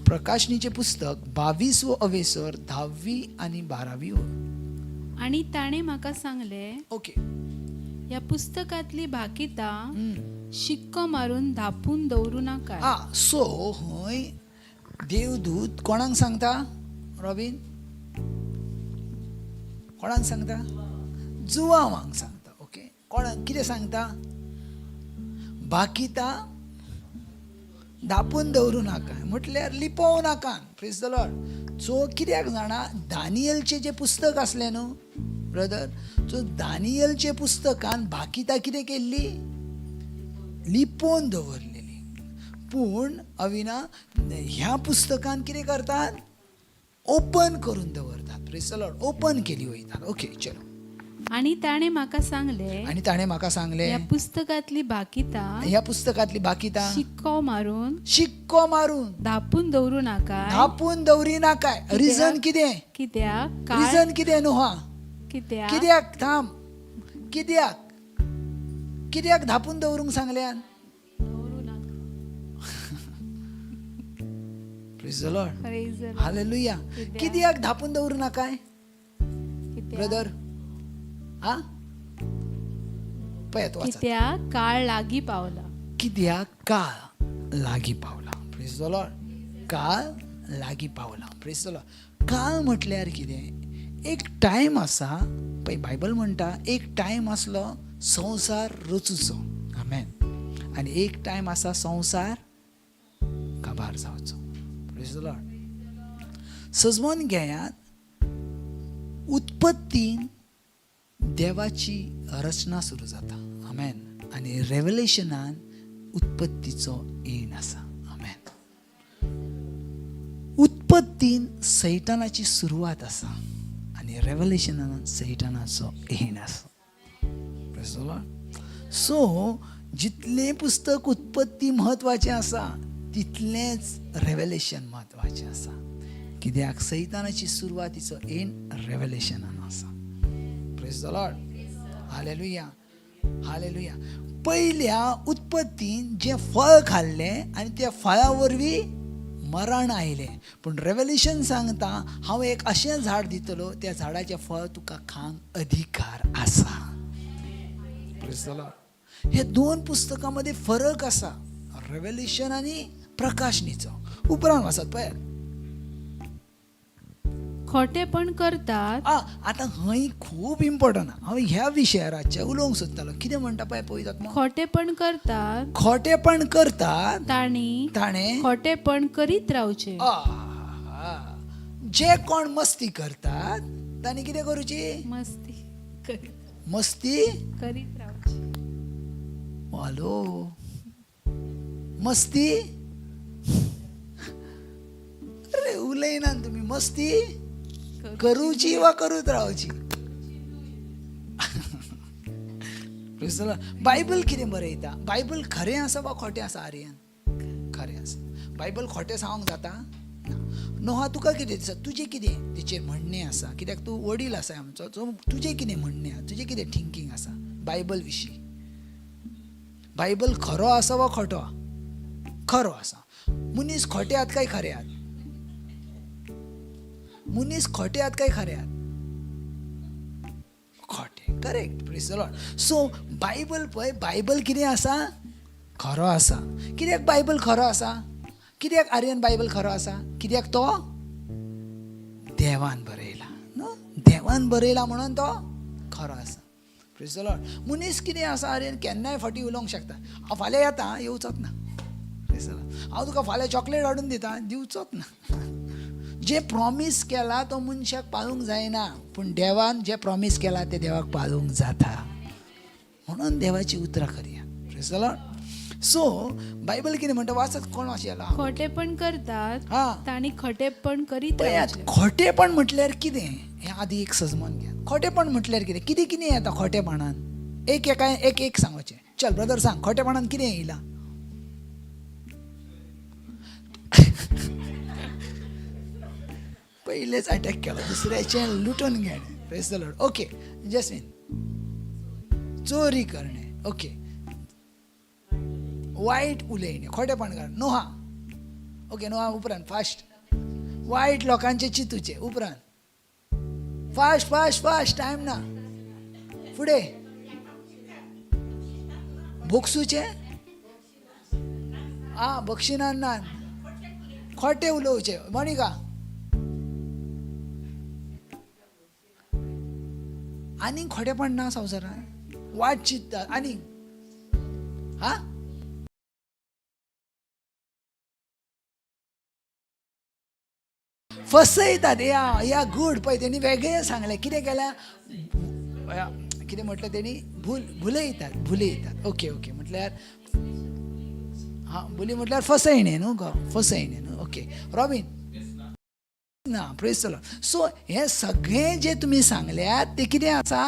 प्रकाशनीचे पुस्तक 22वो अवेसर 10वी आनी 12वी ओळ. आणि ताणे म्हाका सांगले, ओके, या पुस्तकातली भाकितां शिक्को मारून धापून दवरू नाका. सो हय देवदूत कोणाक सांगता? रॉबिन कोणाक सांगता? जुवांवांक सांगता. ओके. कोणाक कितें सांगता? भाकितां धापून दवरू नाका म्हटल्यार लिपोव नाका. Praise the Lord. सो कित्याक जाणा दानियलचें जें पुस्तक आसलें न्हू ब्रदर, सो दानियलचे पुस्तकान भाकितां कितें केल्ली? लिपोवन दवरलेली. पूण अविना ह्या पुस्तकान कितें करतात? ओपन करून दवरतात. Praise the Lord. ओपन केली वयतात. ओके चलो. आणि ताणे म्हाका सांगले, आणि ताणें म्हाका सांगलें या पुस्तकातली भाकितां ह्या पुस्तकातली बाकितां शिक्को मारून शिक्को मारून धापून दवरू नाका. धापून दवरी नाकाय. रिजन कितें? कित्याक रिजन कितें न्हू? कित्याक थांब. कित्याक धापून दवरूंक सांगल्यान? Praise the Lord. हालेलुया. कित्याक धापून दवरूं नाकाय ब्रदर? पळयात वाचात. कित्याक काळ लागी पावला. कित्याक काळ लागी पावला. Praise the Lord. काळ लागी पावला. Praise the Lord. काळ म्हटल्यार कितें? एक टायम आसा पळय. बायबल म्हणटा एक टायम आसलो संवसार रचूचो. आमेन. आनी एक टायम आसा संवसार काबार जावचो. Praise the Lord. सजमोन घेयात. उत्पत्तीन देवाची रचना सुरू जाता. आमेन. आनी रेव्हलेशनान उत्पत्तीचो एंड आसा. आमेन. उत्पत्तीन सैतानाची सुरवात आसा आनी रेव्हलेशनान सैतानाचो एंड आसा. Praise the Lord. सो जितलें पुस्तक उत्पत्ती म्हत्वाचें आसा तितलेंच रेव्हलेशन म्हत्वाचें आसा. कित्याक सैतानाची सुरवातीचो एंड रेव्हलेशनान आसा. Praise the Lord. Hallelujah. Hallelujah. पयल्या उत्पत्तीन जें फळ खाल्लें आनी त्या फळा वरवीं मरण आयलें. पूण रेव्हलेशन सांगता हांव एक अशें झाड दितलो त्या झाडाचें फळ तुका खावंक अधिकार आसा. Praise the Lord. हे दोन पुस्तकां मदीं फरक आसा. रेव्हलेशन आनी प्रकाशनीचो. उपरांत वाचत पळयात. खोटेपण करतात. आतां हय खूब इम्पॉर्टंट. हांव ह्या विशयार रातच्या उलोवंक सोदतालो. कितें म्हणटा पळय पळयतात. खोटेपण करतात. खोटेपण करतात. ताणें खोटेपण करीत रावचें. जे कोण मस्ती करतात तांणी कितें करूची? मस्ती मस्ती करीत रावची. हॅलो मस्ती अरे उलयना तुम्ही मस्ती करूची वा करूच रावची. बायबल कितें बरयता? बायबल खरें आसा वा खोटें आसा? आर्यन खरें आसा. बायबल खोटें सांगूंक जाता? नोहा तुका कितें दिसता? तुजें कितें तेचेर म्हणणें आसा? कित्याक तूं वडील आसा आमचो, सो तुजें कितें म्हणणें आसा? तुजें कितें थिंकींग आसा बायबल विशीं? बायबल खरो आसा वा खोटो? खरो आसा. मनीस खोटे आहात काय खरे आहात? मनीस खोटे आहात काय खरे आहात? खोटे. Correct. Praise the Lord. So Bible पळय, बायबल कितें आसा? खरो आसा. कित्याक बायबल खरो आसा? कित्याक आर्यन बायबल खरो आसा? कित्याक तो देवान बरयला न्हू. देवान बरयला म्हणून तो खरो आसा. Praise the Lord. मनीस कितें आसा आर्यन? केन्नाय फाटी उलोवंक शकता. हांव फाल्यां येता, येवचोच ना. Praise the Lord. हांव तुका फाल्यां चॉकलेट हाडून दिता, दिवचोच ना. जे प्रॉमीस केला तो मनशाक पाळूंक जायना, पूण देवान जे प्रॉमीस केला ते देवाक पाळूंक जाता. म्हणून देवाची उतरां करया. Praise the Lord. So Bible कितें म्हणटा? वाचत कोण वाचयला? खोटेपण करतात हा. ताणी खोटेपण करीत पळयात, रावचें. खोटेपण म्हटल्यार कितें हें आदी एक सजमोन घ्या. खोटेपण म्हटल्यार कितें? कितें कितें येता खोटेपणान? एक सांगचें. चल ब्रदर सांग, खोटेपणान कितें येयला? पयलेच अटॅक केलो, दुसऱ्याचें लुटून घेणें. Praise the Lord. Okay Jasmine, चोरी करणे. ओके, वायट उलयणें, खोटेपण करणें. नोहा. ओके नोहा उपरांत फास्ट. वायट लोकांचे चिंतूचे उपरांत. फास्ट फास्ट फास्ट, टायम ना. फुडें बोगसूचे. बक्षिनान ना. खोटे उलोवचे. मोनिका. आनीक खोटेपण ना संवसारांत? वाट चिंतता आनीक? हा फसयतात. या गुड पळय, तेणी वेगळें सांगलें. कितें केल्या? कितें म्हटलें तेणी? भुलयतात. ओके म्हटल्यार भुली म्हटल्यार फसयणें न्हू गो. फसयणें न्हू. ओके रॉबिन ना. Praise the Lord. सो हे सगळें जे तुमी सांगल्यात ते कितें आसा?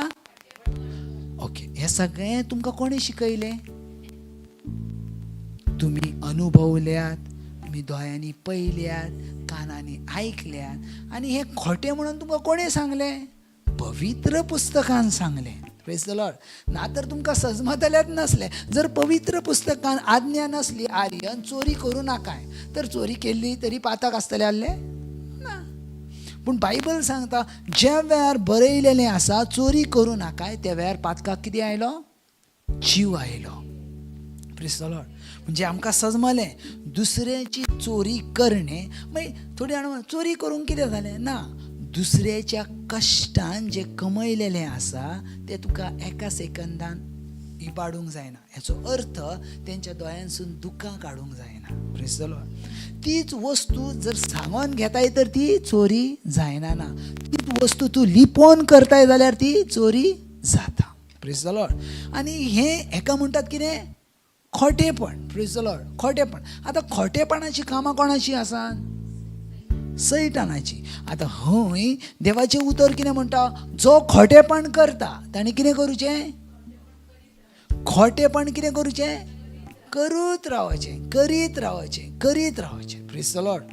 ओके, हे सगळें तुमकां कोणी शिकयलें? तुमी अनुभवल्यात, तुमी दोळ्यांनी पळयल्यात, कानांनी आयकल्यात, आनी हे खोटें म्हणून तुमकां कोणें सांगलें? पवित्र पुस्तकान सांगलें. Praise the Lord. ना तर तुमकां सजमतलेंच नसलें. जर पवित्र पुस्तकान आज्ञा नसली आर्यन चोरी करूं नाकाय, तर चोरी केल्ली तरी पातक आसतलें आहलें ना. पूण बायबल सांगता ज्या वेळार बरयलेलें आसा चोरी करूं नाकाय, त्या वेळार पातकाक कितें आयलो? जीव आयलो. Praise the Lord. म्हणजे आमकां सजमलें दुसऱ्याची चोरी करणे. मागीर थोडी जाणां चोरी करूंक कितें जालें? ना, दुसऱ्याच्या कश्टान जे कमयलेलें आसा तें तुका एका सेकंदान इबाडूंक जायना. हेचो अर्थ तेंच्या दोळ्यांसून दुकां काडूंक जायना. Praise the Lord. तीच वस्तू जर सांगोन घेताय तर ती चोरी जायना ना. तीच वस्तू तूं लिपोवन करताय जाल्यार ती चोरी जाता. Praise the lord. आनी हेका म्हणटात कितें? खोटेपण. Praise the lord. खोटेपण. आतां खोटेपणाची कामां कोणाची आसात? सैतानाची. आतां हय देवाचें उतर कितें म्हणटा? जो खोटेपण करता ताणें कितें करूचें? खोटेपण कितें करूचें? करीत रावचें. Praise the Lord.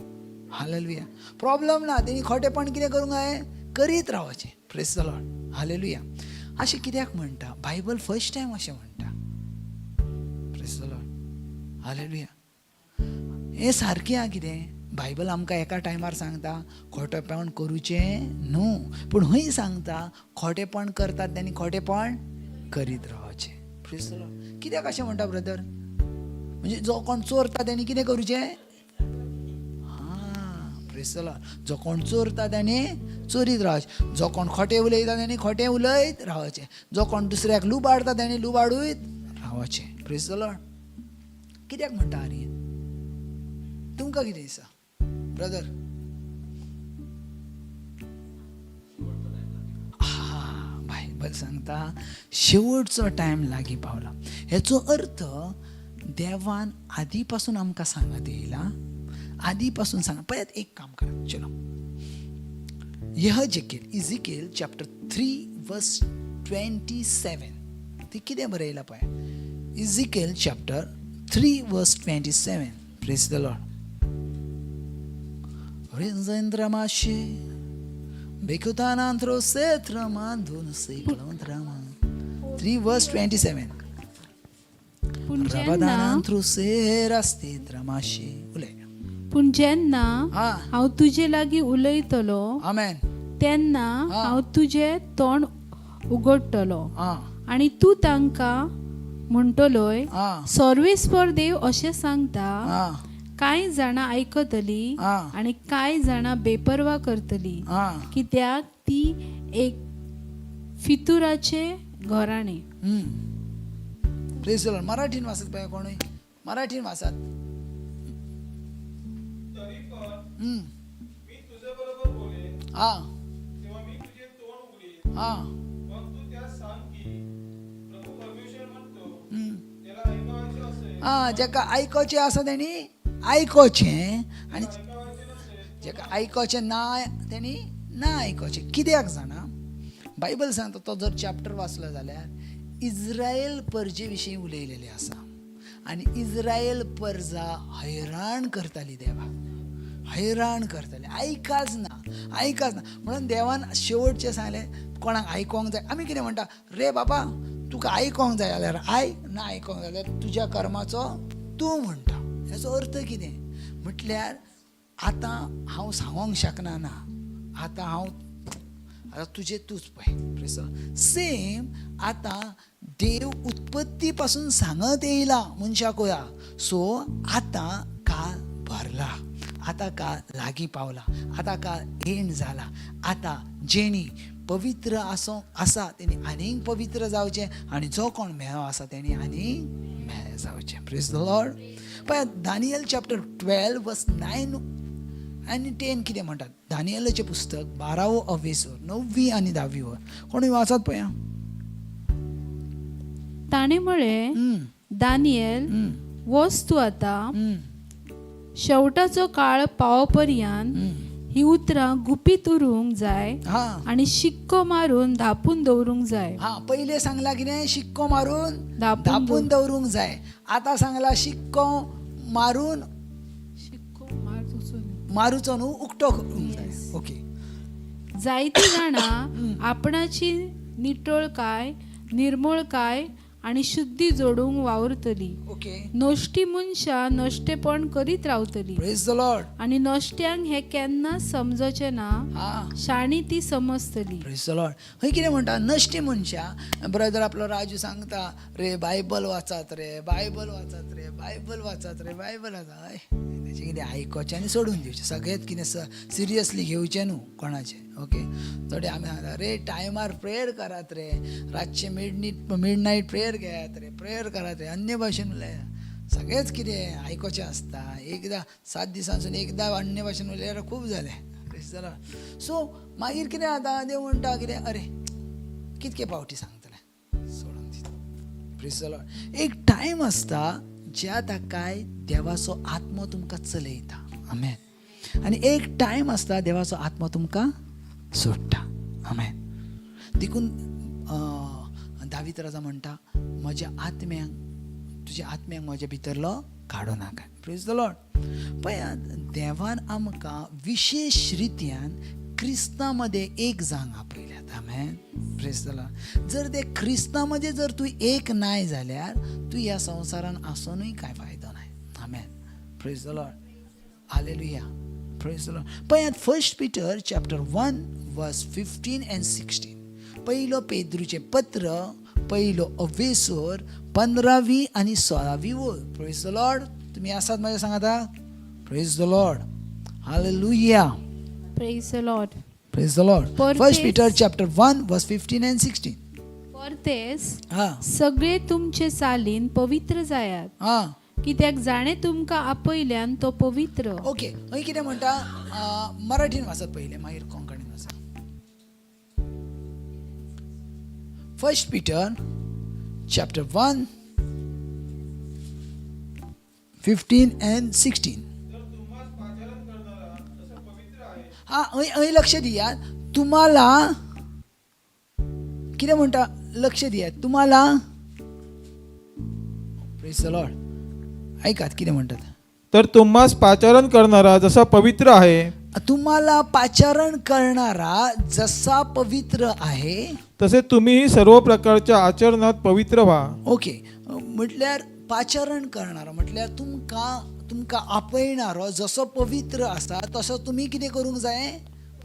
Hallelujah. Problem ना. तेणी खोटेपण कितें करूंक जाय? करीत रावचें. Praise the Lord. हालेलुया. अशें कित्याक म्हणटा? बायबल फर्स्ट टायम अशें म्हणटा. Praise the Lord. हालेलुया. हें सारकें आहा कितें? बायबल आमकां एका टायमार सांगता खोटेपण करूचें न्हू, पूण हय सांगता खोटेपण करतात तेणी खोटेपण करीत रावचें. Praise the Lord. कित्याक अशें म्हणटा ब्रदर? म्हणजे जो कोण चोरता तेणी कितें करूचें? Praise the Lord. जो कोण चोरता तेणी चोरीत रावचें. जो कोण खोटें उलयता तेणी खोटें उलयत रावचें. जो कोण दुसऱ्याक लुबाडता तेणी लुबाडूयत रावचें. Praise the Lord. कित्याक म्हणटा आर्यन? तुमकां कितें दिसता ब्रदर? बायबल सांगता शेवटचो टायम लागीं पावला. हेचो अर्थ देवान आदी पासून आमकां सांगत येयला, आदी पासून सांग. पळयात एक काम करा, चलो इजिकेल चॅप्टर 3 वर्स 27 ते कितें बरयलां पळय. इजिकेल चॅप्टर 3 वर्स 27. Praise the Lord. Rinzendramashi Bekutanantro Setramandun Seklandrama 3 verse 27. पूण जेन्ना Rabadanantro Seraste Dramashi. पूण जेन्ना Ah, हांव तुजे लागीं उलयतलो Amen. तेन्ना हांव तुजें तोंड उगडटलो Ah, आनी तूं तांकां म्हणटलोय, ah, सर्वेस्पर देव अशें सांगता, ah, कांय जाणां आयकतलीं ah, आनी कांय जाणां बेपरवा करतलीं, ah. कित्याक ती एक फितुराचे घराणें. Praise the lord. मराठीन वाचत पळय कोणूय, मराठीन वाचत. मी तुझ्याबरोबर बोलेन, हा तेव्हा मी तुझे तोंड उघडीन. हा मग तू त्यास सांग की प्रभू परमेश्वर म्हणतो, त्याला ऐकायचे असेल, हा जेका आयकोचें आसा तेणी आयकोचें आनी ऐकायचे नसेल जेका आयकोचें ना तेणी ना आयकोचें. कित्याक जाणा, बायबल सांगता तो जर चॅप्टर वाचलो जाल्यार इज्रायल परजे विशीं उलयलेलें आसा. आनी इज्रायल परजा हैराण करताली देवाक, हैराण करताले. आयकाच ना म्हणून देवान शेवटचें सांगलें कोणाक आयकोंक जाय. आमी कितें म्हणटा, रे बाबा तुका आयकोंक जाय जाल्यार आय, ना आयकोंक जाय जाल्यार तुज्या कर्माचो तूं म्हणटा. हेचो अर्थ कितें म्हटल्यार आतां हांव सांगोंक शकना ना, आतां तुजें तूंच पळय. सेम आतां देव उत्पत्ती पासून सांगत येयला मनशाकोया. सो आतां काळ भरला, आतां काळ लागीं पावला, आतां काळ एंड जाला. आतां जेणी पवित्र आसा तेणी आनीक पवित्र जावचें, आनी जो कोण मेळो आसा तेणी आनीक मेळ जावचें. Praise the Lord. पळय दानियल चॅप्टर 12 वर्स 9 आनी 10 कितें म्हणटात. दानियलाचें पुस्तक 12वो अवेसर 9वी आनी 10वी वर कोणूय वाचत पळया. ताणें म्हळें, दानियल, वच तूं आतां शेवटाचो काळ पावपर्यंत ही उतरां गुपीत उरूंक जाय हा आनी शिक्को मारून धापून दवरूंक जाय. हा पयले सांगला कितें, शिक्को मारून धापून धापून दवरूंक जाय. आतां सांगला शिक्को मारून मारूचो न्हू, उक्तो करूंक जाय. ओके. जायतीं जाणां आपणाची निटोळकाय, निर्मळकाय आनी शुद्धी जोडूंक वावुरतलीं. ओके. नश्टी मनशां नश्टेपण करीत रावतलीं प्रेज द लॉर्ड. आनी नश्ट्यांक हें केन्नाच समजचें ना, हा शाणी ती समजतली. Praise the Lord. खंय कितें म्हणटा, नश्टे मनशां. ब्रदर आपलो राजू सांगता, रे बायबल वाचात रे, बायबल वाचात रे, बायबल वाचात रे, बायबल वाचा. तेचें कितें आयकोचें आनी सोडून दिवचें. सगळेंच कितें सिरियसली घेवचें न्हू कोणाचें. ओके. थोडे आमी सांगता, रे टायमार प्रेयर करात रे, रातचे मिडनायट प्रेयर घेयात रे, प्रेयर करात रे, अन्य भाशेन उलयात. सगळेंच कितें आयकोचें आसता. एकदां 7 दिसांसून एकदां अन्य भाशेन उलयल्यार खूब जालें. सो मागीर कितें जाता, देव म्हणटा कितें, अरे कितके पावटी सांगतलें, सोडून दिता. Praise the Lord. एक टायम आसता ज्या ताकाय देवाचो आत्मो तुमकां चलयता. आमेन. आनी एक टायम आसता देवाचो आत्मो तुमकां सोडटा. आमेन. देखून दावीद राजा म्हणटा, म्हज्या आत्म्यांक, तुज्या आत्म्यांक म्हज्या भितरलो काडूं नाका. Praise the lord. पळयात देवान आमकां विशेष रित्यान क्रिस्तां मध्ये एक जावंक आपयल्यात. आमेन. Praise the lord. जर ते क्रिस्तां मध्ये जर तूं एक नाय जाल्यार तूं ह्या संवसारान आसूनय कांय फायदो नाय. Amen. Praise the Lord. Hallelujah. Praise the lord. पळयात 1 पीटर चॅप्टर 1 वर्स 15 and 16. पयलो पेद्रूचें पत्र, पयलो अवेसर 15वी आनी 16वी वळ. Praise the lord. तुमी आसात म्हाज्या सांगाता. Praise the Lord. Hallelujah. Praise the Lord. Praise the lord. 1 Peter chapter 1 वर्स 15 and 16. परतेस हा सगळे तुमचे चालीन पवित्र जायात, हा कित्याक जाणें तुमकां आपयल्यान तो पवित्र. ओके. हय कितें म्हणटा, मराठीन वाचत पयलें मागीर कोंकणीन वाचत. 1 Peter chapter 1 15 and 16. जर तुम्हास पाचारण करणारा जसा पवित्र आहे हा हय लक्ष दिया. तुम्हाला किती म्हणता लक्ष दिया. तुम्हाला प्रेज द लॉर्ड. ऐकात किती म्हणतात. तर तुम्हास पाचारण करणारा जसा पवित्र आहे तुम्हाला पाचारण करणारा जसा पवित्र आहे तसे तुम्हीही सर्व प्रकारच्या आचरणात पवित्र व्हा. ओके. म्हटल्यार पाचारण करणारा म्हटल्यार तुमका आपयणारो जसो पवित्र आसा तसो तुम्ही कितें करूंक जाय.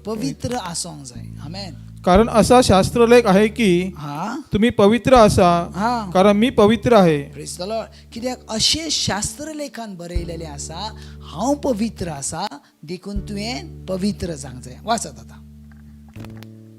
पवित्र आसोंक जाय. आमेन. कारण असा शास्त्रलेख आहे की हा तुम्ही पवित्र असा हा कारण मी पवित्र आहे. Praise the Lord. कित्याक अशें शास्त्रलेखान बरयलेलें आसा हांव पवित्र आसा देखून तुवें पवित्र जावंक जाय. वाचत आता.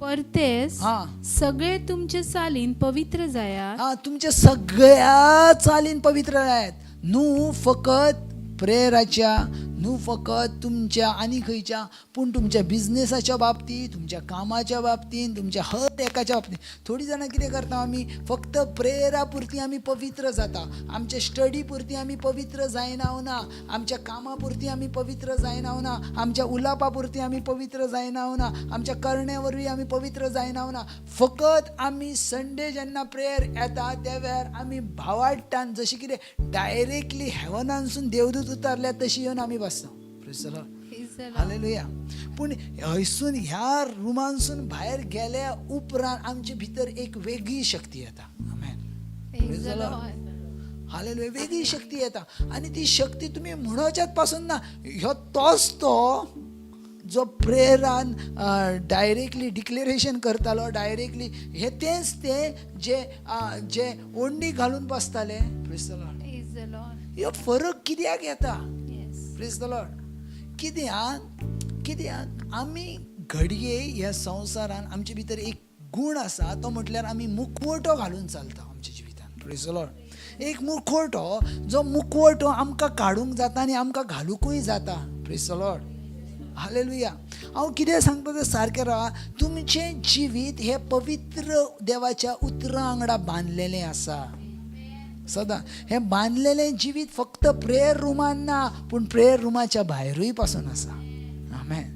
परतेस हा सगळे तुमचे चालीन पवित्र जायात. हा तुमच्या सगळ्या चालीन पवित्र आहेत. न्हू फकत प्रेयराच्या न्हू फकत तुमच्या आनी खंयच्या पूण तुमच्या बिझनेसाच्या बाबतींत तुमच्या कामाच्या बाबतींत तुमच्या हर एकाच्या बाबतींत. थोडी जाणां कितें करता आमी फक्त प्रेयरा पुरती आमी पवित्र जाता. आमच्या स्टडी पुरती आमी पवित्र जायना ना. आमच्या कामा पुरती आमी पवित्र जायना ना. आमच्या उलापा पुरती आमी पवित्र जायना ना. आमच्या करण्या वरवीं आमी पवित्र जायना ना. फकत आमी संडे जेन्ना प्रेयर येता त्या वेळार आमी भावाडटान जशी कितें डायरेक्टली हेवनानसून देवदूत उतारल्या तशी येवन आमी बसता. Praise the Lord. हालेलुया. पूण हयसून ह्या रुमानसून भायर गेल्या उपरांत आमचे भितर एक वेगळी शक्ती येता. Amen. Praise the Lord. Hallelujah. वेगळी शक्ती येता आनी ती शक्ती तुमी म्हणच्यात पासून ना. ह्यो तोच तो जो प्रेयरान डायरेक्टली डिक्लेरेशन करतालो डायरेक्टली हे तेच ते जे ओंडी घालून बसताले. Praise the Lord. ह्यो फरक कित्याक येता. Praise the Lord. कित्याक आमी घडये ह्या संवसारान आमचे भितर एक गूण आसा तो म्हटल्यार आमी मुखवटो घालून चलता आमच्या जिवितान. Praise the Lord. एक मुखवटो जो मुखवटो आमकां काडूंक जाता आनी आमकां घालूंकूय जाता. Praise the Lord. हालेलुया. हांव कितें सांगता तें सारकें राहा. तुमचें जिवीत हे पवित्र देवाच्या उतरां वांगडा बांदलेलें आसा. सदां हें बांदलेलें जिवीत फक्त प्रेयर रुमान ना पूण प्रेयर रुमाच्या भायरूय पासून आसा. आमेन.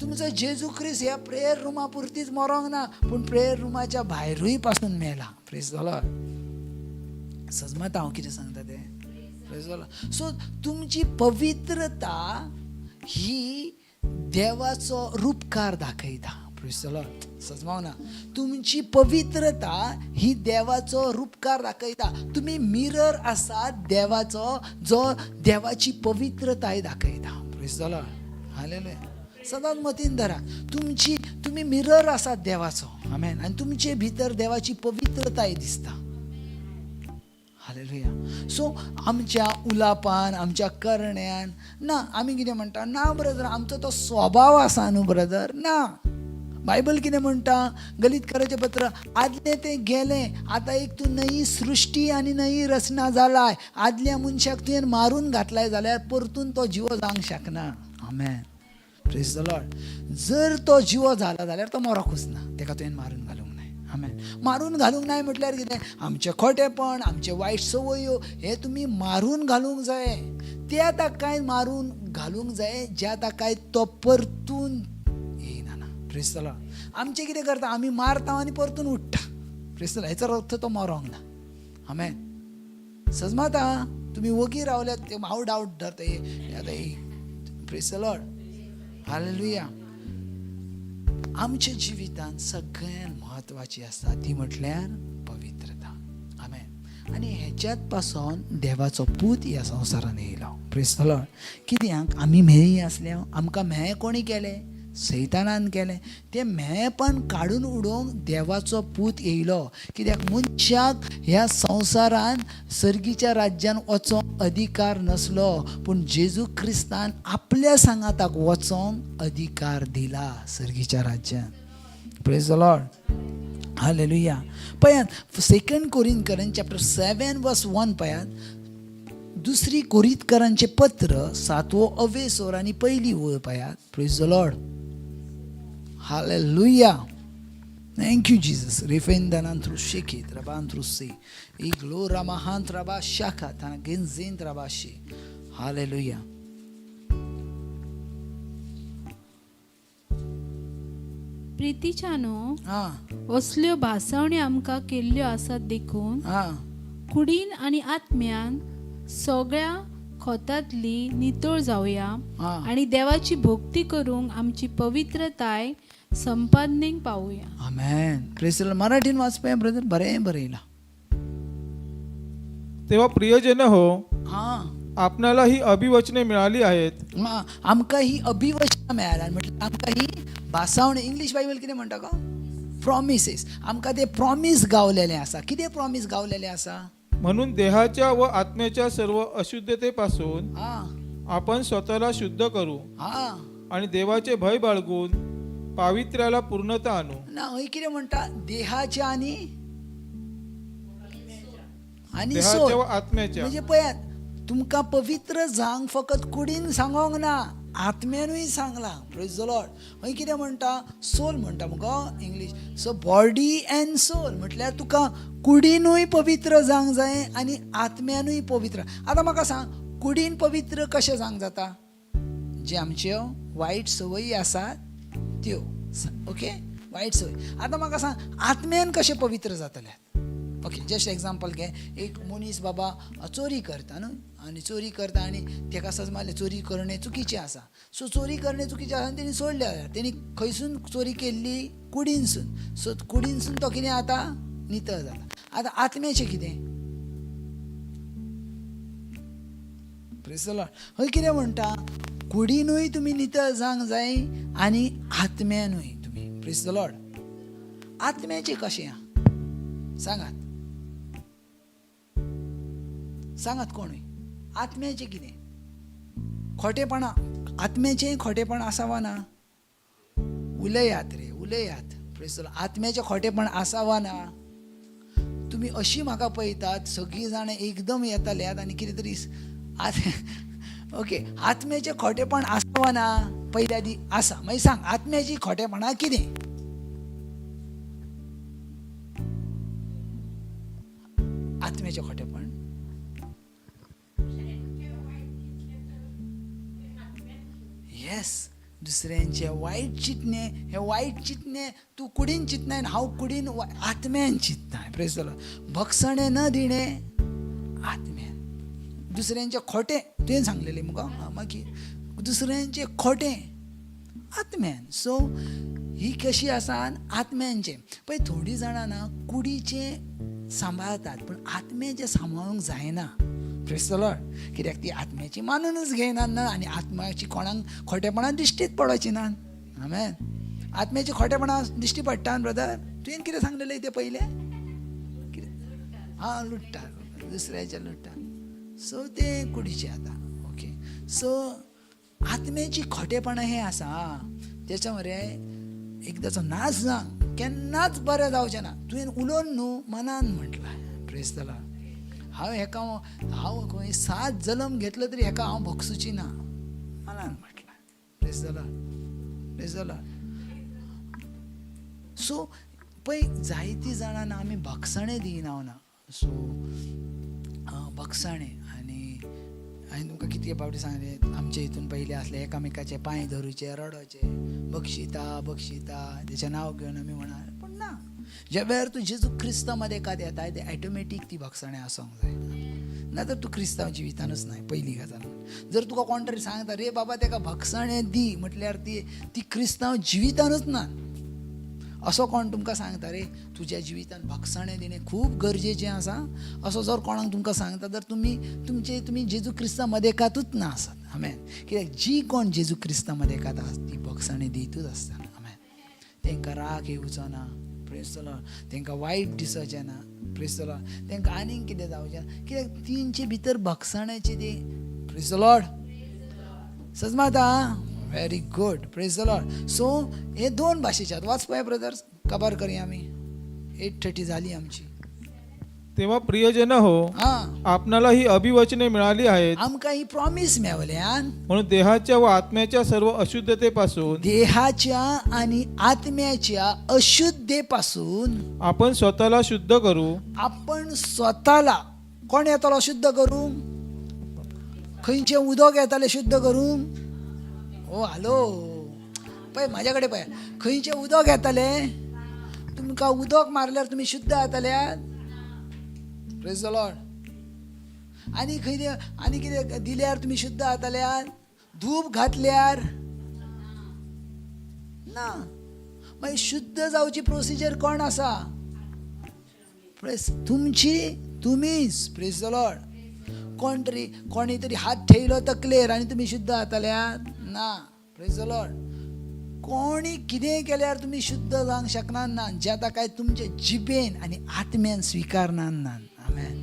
तुमचो जेजू ख्रिस्त ह्या प्रेयर रुमा पुरतीच मरोंक ना पूण प्रेयर रुमाच्या भायरूय पासून मेला. Praise the Lord. सजमत हांव कितें सांगता तें. Praise the Lord. सो तुमची पवित्रता ही देवाचो रूपकार दाखयता. Praise the lord. सजमावना. तुमची पवित्रता ही देवाचो रूपकार दाखयता. तुम्ही मिरर आसात देवाचो जो देवाची पवित्रताय दाखयता. Praise the Lord. हालेलुया. सदांच मतीन धरा. तुम्ही मिरर आसात देवाचो. आमेन. आनी तुमचे भितर देवाची पवित्रताय दिसता. हालेलुया. सो आमच्या उलापान आमच्या करण्यान ना आमी कितें म्हणटा ना ब्रदर आमचो तो स्वभाव आसा न्हू ब्रदर. ना. बायबल कितें म्हणटा गलीतकाराचें पत्र आदलें तें गेलें आतां एक तूं नई सृश्टी आनी नई रचना जालाय. आदल्या मनशाक तुवें मारून घातलाय जाल्यार परतून तो जिवो जावंक शकना. आमेन. Praise the lord. जर तो जिवो जाला जाल्यार तो मरोकूच ना. ताका तुवें मारून घालूंक जाय. आमेन. मारून घालूंक जाय म्हटल्यार कितें आमचें खोटेपण आमचे वायट संवयो हे तुमी मारून घालूंक जाय. ते आतां कांय मारून घालूंक जाय जे आतां कांय तो परतून येयना. Praise the Lord. आमचें कितें करता आमी मारता आनी परतून उठ्ठा. Praise the Lord. हेचो अर्थ तो मरोंक ना. आमेन. सजमाता तुमी वगी रावल्यात हांव डावट धरता. Praise the Lord. हालेलुया. आमच्या जिवितांत सगळ्यांत म्हत्वाची आसता ती म्हटल्यार पवित्रता. आमेन. आनी हेच्यात पासून देवाचो पूत ह्या संवसारान येयलो. Praise the Lord. कित्याक आमी म्हेळी आसल्या आमकां म्हेळें कोणी केलें सैतानान केलें. तें म्हेळेंपण काडून उडोवंक देवाचो पूत येयलो. कित्याक मनशाक ह्या संवसारान सर्गीच्या राज्यान वचोंक अधिकार नसलो पूण जेजू क्रिस्तान आपल्या सांगाताक वचोंक अधिकार दिला सर्गीच्या राज्यान. Praise the Lord. हालेलुया. पळयात 2 कोरिंथकरांत चॅप्टर 7 वर्स 1 पळयात. 2 कोरिंथकरांचे पत्र 7वो अवेसोर आनी पयली वळ पळयात. Praise the Lord. Hallelujah. Thank you, Jesus. Refendanantru shekit rabantrusi. Iglo ramahant rabashaka tanagenzin rabashi. Hallelujah. प्रितीच्यानो हा असल्यो भासावणी आमकां केल्ल्यो आसात देखून हा कुडीन आनी आत्म्यान सगळ्या खोतांतली नितळ जावया हा आणि देवाची भक्ती करूंक आमची पवित्रताय संपादनेक पावुया. आमेन. Praise the lord. मराठीन वाचपय ब्रदर, बरें बरयला. तेव्हा प्रियजन हो, हा आपणाला ही अभिवचने मिळाली आहेत. हा आमकां ही अभिवचना मेळ्ळ्यात. म्हटल्यार आमकां ही भासावणी, इंग्लीश बायबल कितें म्हणटा गो? प्रॉमिसेस. आमकां ते प्रॉमिस गावलेले आसा. कितें प्रॉमिस गावलेले आसा? म्हणून देहाच्या व आत्म्याच्या सर्व अशुद्धतेपासून हा आपण स्वतःला शुद्ध करू हा आणि देवाचे भय बाळगून पावित्र्याला पूर्णता आणू. ना हय कितें म्हणटा? देहाच्या आनी देहाच्या सोल. व आत्म्याच्या. म्हणजे पळयात, तुमकां पवित्र जावंक फकत कुडीन सांगोंक ना, आत्म्यानूय सांगला. Praise the lord. हय कितें म्हणटा? सोल म्हणटा मुगो English. So body and soul म्हटल्यार तुका कुडीनूय पवित्र जावंक जाय आनी आत्म्यानूय पवित्र. आतां म्हाका सांग, कुडीन पवित्र कशें जावंक जाता? जे आमच्यो वायट संवयी आसात त्यो. ओके, वायट संवय. आतां म्हाका सांग, आत्म्यान कशें पवित्र जातले? ओके, जस्ट एग्जाम्पल घे. एक मनीस बाबा चोरी करता न्हू, आनी चोरी करता आनी ताका समजलें चोरी करणे चुकीचें आसा. सो चोरी करणे चुकीचें आसा आनी तेणी सोडलें. तेणी खंयसून चोरी केल्ली? कुडीनसून. सो कुडीनसून तो कितें जाता? नितळ जाता. आतां आत्म्याचें कितें? Praise the lord. हय कितें म्हणटा? कुडीनूय तुमी नितळ जावंक जाय आनी आत्म्यानूय तुमी. Praise the lord. आत्म्याचें कशें? सांगात सांगात कोणूय. आत्म्याचें कितें? खोटेपणा. आत्म्याचें खोटेपण आसा वा ना? उलयात रे, उलयात. Praise the lord. आत्म्याचें खोटेपण आसा वा ना? तुमी अशी म्हाका पळयतात, सगळीं जाणां एकदम येताल्यात आनी कितें तरी ओके, आत्म्याचें खोटेपण आसा वा ना? पयल्या दी आसा. मागीर सांग, आत्म्याची खोटेपणां कितें? आत्म्याचें खोटेपण येस, दुसऱ्यांचे वायट चिंतणे. हे वायट चिंतणे तूं कुडीन चिंतनाय, हांव कुडीन आत्म्यान चिंतताय. Praise the lord. भक्षणे न दिणे आत्म्यान. दुसऱ्यांचे खोटे तुवें सांगलेलें मुगो. मागीर दुसऱ्यांचे खोटे आत्म्यान. सो ही कशी आसा? आत्म्यांचे. पळय, थोडीं जाणां ना कुडीचें सांबाळतात पण आत्म्याचें सांबाळूंक जायना. Praise the Lord. कित्याक ती आत्म्याची मानूनच घेयनात ना, आनी आत्म्याची कोणाक खोटेपणां दिश्टीच पडोवची नात. आमेन. आत्म्याची खोटेपणां दिश्टी पडटा ब्रदर. तुवें कितें सांगलेलें तें पयलें? कितें? हां, लुट्टा, दुसऱ्याचें लुट्टा. सो तें कुडीचें आतां. ओके, सो आत्म्याची खोटेपणां हें आसा. तेच्या मरे एकदाचो नाच जावंक केन्नाच बरें जावचें ना. तुवें उलोवन न्हू, मनान म्हटलां. Praise the Lord. हांव खंय 7 जल्म घेतलो तरी हेका हांव भोगसुची ना, मनान म्हटलां. Praise the Lord. Praise the Lord. So पळय, जायतीं जाणांना आमी भक्षणे दिनावना. सो भक्षणे आनी हांवें तुमकां कितके फावटी सांगलें, आमचे हितून पयले आसले एकामेकाचे पांय धरूचे, रडोचे, बक्षिता बक्षिता, तेचें नांव घेवन आमी म्हणाले. पूण ना, ज्या वेळार तूं जेजू क्रिस्तामध्ये एकाद येताय ते ऑटोमॅटीक ती भक्षणे आसूंक जाय. नाजाल्यार तूं क्रिस्तांव जिवितानूच नाय. पयली गजाल. जर तुका कोण तरी सांगता रे बाबा तेका भक्षणे दी, म्हटल्यार ती क्रिस्तांव जिवितानूच ना. असो कोण तुमकां सांगता रे तुज्या जिवितान भक्षणे दिणें खूब गरजेचें आसा, असो जर कोणाक तुमकां सांगता तर तुमी जेजू क्रिस्ता मदेकातूच ना आसात. आमेन. कित्याक जी कोण जेजू क्रिस्ता मदेकात आसा ती भक्षणे दितूच आसता. आमेन. तांकां राग येवचो ना. Praise the Lord. तांकां वायट दिसचें ना. Praise the Lord. तांकां आनीक कितें जावचें ना, कित्याक तेंचे भितर भक्षणाची ती. Praise the lord. सजमाता. Very good. Praise the Lord. So हे 2 भाशेचे वाचपाय ब्रदर्स. काबार करया आमी. 8:30 जाली आमची. तेव्हा प्रियजन हो, हा आपणाला ही अभिवचने मिळाली आहेत, आमकां ही प्रॉमिस मेवल्यान म्हणून देहाच्या व आत्म्याच्या सर्व अशुद्धतेपासून देहाच्या आणि आत्म्याच्या अशुद्धेपासून आपण स्वतःला शुद्ध करू. आपण स्वतःला कोण येतालो शुद्ध करूंक? खंयचे उदक येताले शुद्ध करूंक? ओ हॅलो पळय म्हाज्या कडेन पळय, खंयचे उदक येताले? तुमकां उदक मारल्यार तुमी शुद्ध जाताल्यात? Praise the lord. आनी कितें दिल्यार तुमी शुद्ध जाताल्यात? धूप घातल्यार ना. मागीर शुद्ध जावची प्रोसिजर कोण आसा? प्रेस तुमीच. Praise the Lord. कोणी तरी हात ठेयलो तकलेर आनी तुमी शुद्ध जाताल्यात? ना. Praise the Lord. कोणी कितें केल्यार तुमी शुद्ध जावंक शकनात ना, जें काय तुमचे जिबेन आनी आत्म्यान स्विकारनात ना. आमेन.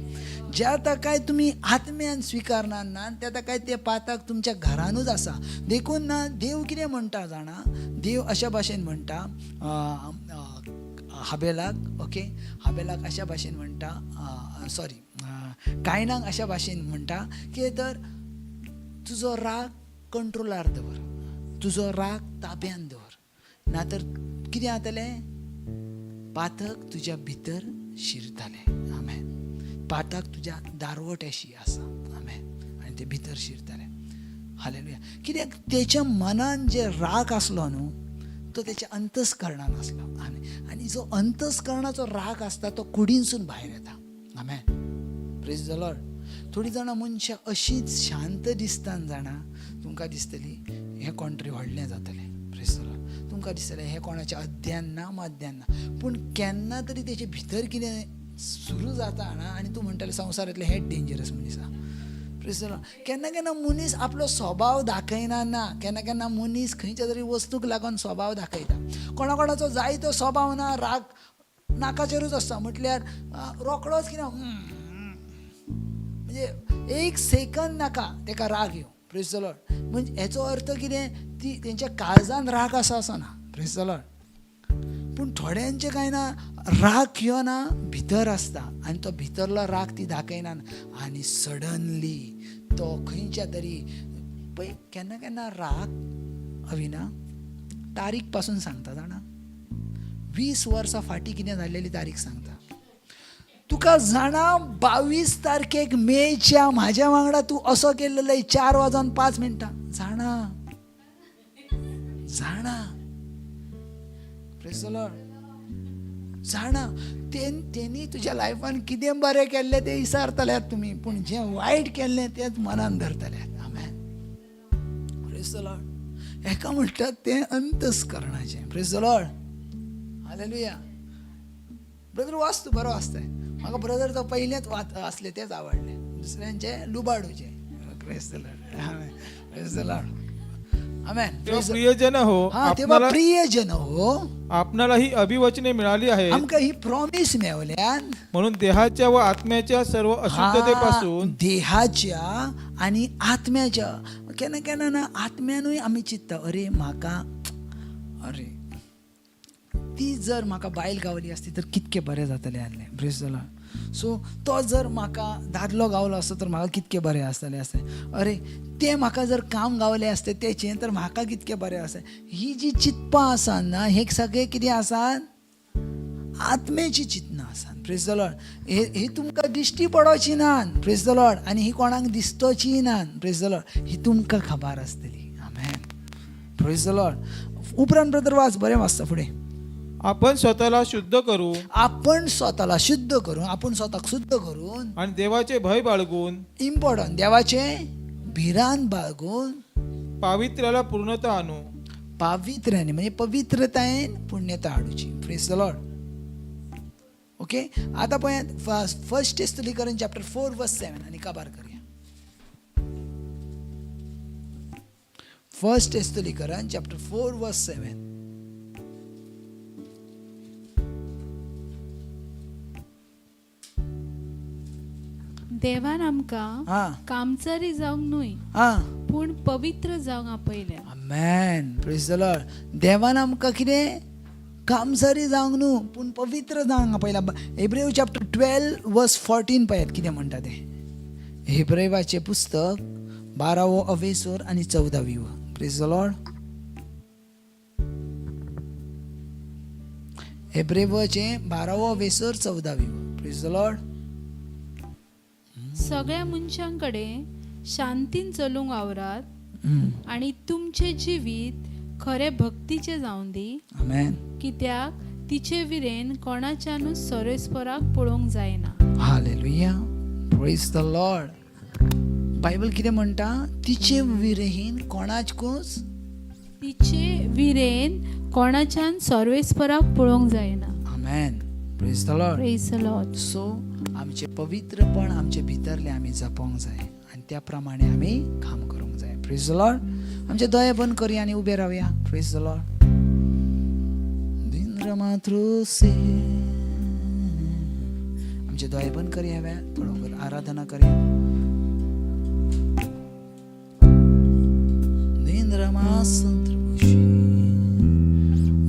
जें काय तुमी आत्म्यान स्विकारनात ना, तें काय ते पातक तुमच्या घरानूच आसा. देखून ना देव कितें म्हणटा जाणा, देव अशा भाशेन म्हणटा हाबेलाक, ओके, हाबेलाक अशा भाशेन म्हणटा, कायनाक अशा भाशेन म्हणटा की तर तुजो राग कंट्रोलार दवर, तुजो राग ताब्यान दवर, नातर कितें जातलें? पातक तुज्या भितर शिरतालें. आमेन. पातक तुज्या दारवट्याशी आसा. आमेन. आनी ते भितर शिरतालें. हालेलुया. कित्याक तेच्या मनान जे राग आसलो न्हू, तो तेच्या अंतस्करणान आसलो. आनी जो अंतस्करणाचो राग आसता तो कुडीनसून भायर येता. आमेन. Praise the lord. थोडीं जाणां मनशां अशींच शांत दिसतात जाणा, तुमकां दिसतली हें कोण तरी व्हडलें जातलें. Praise the Lord. तुमकां दिसतलें हें कोणाचें अध्ययन ना मध्यन ना, पूण केन्ना तरी तेचे भितर कितें सुरू जाता ना, आनी तूं म्हणटलें संवसारांतलें हें डेंजरस मनीस आसा. Praise the Lord. केन्ना केन्ना मनीस आपलो स्वभाव दाखयना ना, केन्ना मनीस खंयच्या तरी वस्तूक लागून स्वभाव दाखयता. कोणाचो जाय तो स्वभाव ना, राग नाकाचेरूच आसता, म्हटल्यार रोखडोच कितें म्हणजे एक सेकंद नाका तेका राग येवं. Praise the Lord. म्हणजे हेचो अर्थ कितें? ती तेंच्या काळजान राग आसा असो ना. Praise the Lord. पूण थोड्यांचे काय ना, राग यो ना भितर आसता आनी तो भितरलो राग ती दाखयना आनी सडनली तो खंयच्या तरी पळय केन्ना राग अविना तारीख पासून सांगता जाणा. 20 वर्सां फाटीं कितें जाल्लेली तारीख सांगता. तुका जाणा 22 तारखेक मेच्या म्हाज्या वांगडा तूं असो केल्लो 4:05 जाणा. Praise the Lord. जाणा तेणी तुज्या लायफान कितें बरें केल्लें तें विसरतल्यात तुमी, पूण जें वायट केल्लें तेंच मनान धरतल्यात. आमेन. Praise the Lord. हेका म्हणटात तें अंतस्करणाचें. Praise the Lord. Hallelujah. Brother वाचतो बरो आसता. म्हाका ब्रदर तो पयलेंच आसले तेच आवडले, दुसऱ्यांचे लुबाडूचे. Praise the Lord. Amen. Praise the Lord. Amen. तेव्हा प्रियजन हो, तेव्हा प्रियजन हो, आपणाला ही अभिवचने मिळाली आहेत, आमकां ही प्रॉमिस मेवल्यान म्हणून देहाच्या व आत्म्याच्या सर्व अशुद्धतेपासून देहाच्या आणि आत्म्याच्या. केन्ना ना आत्म्यानूय आमी चिंतता अरे म्हाका अरे ती जर म्हाका बायल गावली आसती तर कितकें बरें जातलें आसलें. Praise the Lord. सो तो जर म्हाका दादलो गावलो आसतो तर म्हाका कितकें बरें आसतलें आसलें. अरे ते म्हाका जर काम गावलें आसतें तेचें तर म्हाका कितकें बरें आसलें. ही जी चिंतपां आसात ना, हे सगळें कितें आसात? आत्म्याची चिंतनां आसात. Praise the Lord. ही तुमकां दिश्टी पडोची नात. Praise the lord. आनी ही कोणाक दिसतोची नात. Praise the Lord. ही तुमकां खबर आसतली. आमेन. Praise the Lord. उपरांत ब्रदर वाच, बरें वाचता फुडें. आपण स्वतःला शुद्ध करू आपण स्वतःला शुद्ध करून, आपण स्वतःक शुद्ध करून आणि देवाचे भय बाळगून इम्पॉर्टंट देवाचे भिरांत बाळगून पावित्र्याला पूर्णता आणू. पावित्र्याने म्हणजे पवित्रतायेन पुण्यता हाडूची. Praise the Lord. ओके. आता पळयात फर्स्ट टेस्टलीकरण चॅप्टर 4:7 आणि काबार करूया. फर्स्ट टेस्टलीकरण चॅप्टर 4:7. देवान आमकां कामचारी जावंक न्हय पूण पवित्र जावंक आपयल्या. आमेन. Praise the Lord. देवान आमकां कितें कामसारी जावंक न्हू पूण पवित्र जावंक पयला. हेब्रेव चॅप्टर 12:14 पळयात कितें म्हणटा तें. हेब्रेवाचें पुस्तक 12वो अवेसर आनी 14वीं. Praise the Lord. हेब्रेवाचें 12वो अवेसर 14वीं. Praise the Lord. सगळ्या मनशांकडे शांतीन चलूंक आवरात आणि तुमचे जिवीत खरे भक्तीचे जावन दी. आमेन. कित्याक तिचे विरेन कोणाच्यानूच सोरेस्पराक पळोवंक जायना. Hallelujah. Praise the Lord. Bible कितें म्हणटा? तिचे विरेन कोणाचकूच तिचे विरेन कोणाच्यान सर्वेस्पराक पळोवंक जायना. Amen. Praise the Lord. Praise the Lord. So आमचे पवित्रपण आमचे भितरले आमी जपोवंक जाय आनी त्या प्रमाणे आमी काम करूंक जाय. Praise the Lord. आमचे दोळे बंद करुया आनी उबे रावया. Praise the Lord. से आमचे दोळे बंद करुया. थोडो आराधना करुया.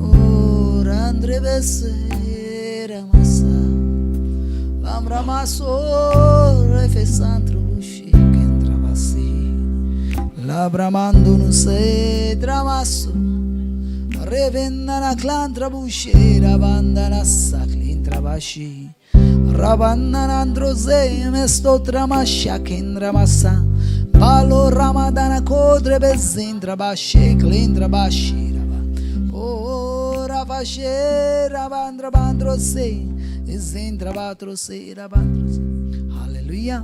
ओ रांद्रे बेसेरा masa lam ramaso refesantro bushi kendra basi la bramando no se dramaso revendana clantra bushi rabandana saklintra bashi rabandana androze mesto tramasha kendra masa balo ramadana kodre bezindra bashi klindra bashi Rabandra bandrose izindra batrose rabandrose. Hallelujah.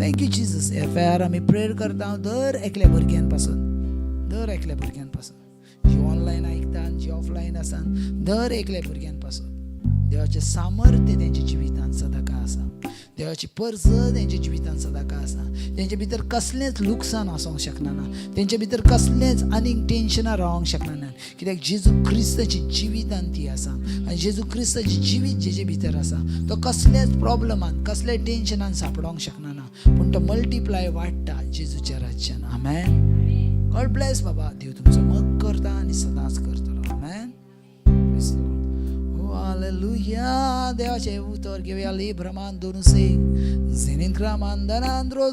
Thank you Jesus. FR आम्ही prayer करता दर एकल्या भुरग्यांपासून जी online ऐकतात जी offline आसात दर एकल्या भुरग्यांपासून देवाचे सामर्थ्य तेंच्या जिवितांत सदांकाळ आसा. देवाची पर्स तेंच्या जिवितांत सदांकाळ आसा. तेंच्या भितर कसलेंच लुकसाण आसूंक शकना. तेंच्या भितर कसलेंच आनीक टेन्शनां रावंक शकना. कित्याक जेजू क्रिस्ताची जिवितांत ती आसा आनी जेजू क्रिस्ताची जिवीत जेजे भितर आसा तो कसलेच प्रॉब्लमान कसले टेन्शनान सांपडोंक शकना. पूण तो मल्टिप्लाय वाडटा जेजूच्या राज्यान. आमेन. गॉड ब्लेस बाबा. देव तुमचो मग करता आनी सदांच करतलो. Amen. Praise the Lord. Hallelujah. देवाचे उतर घेवया. ले ब्रह्मांड दोनुसे झेनिन क्रामांदनांद्रो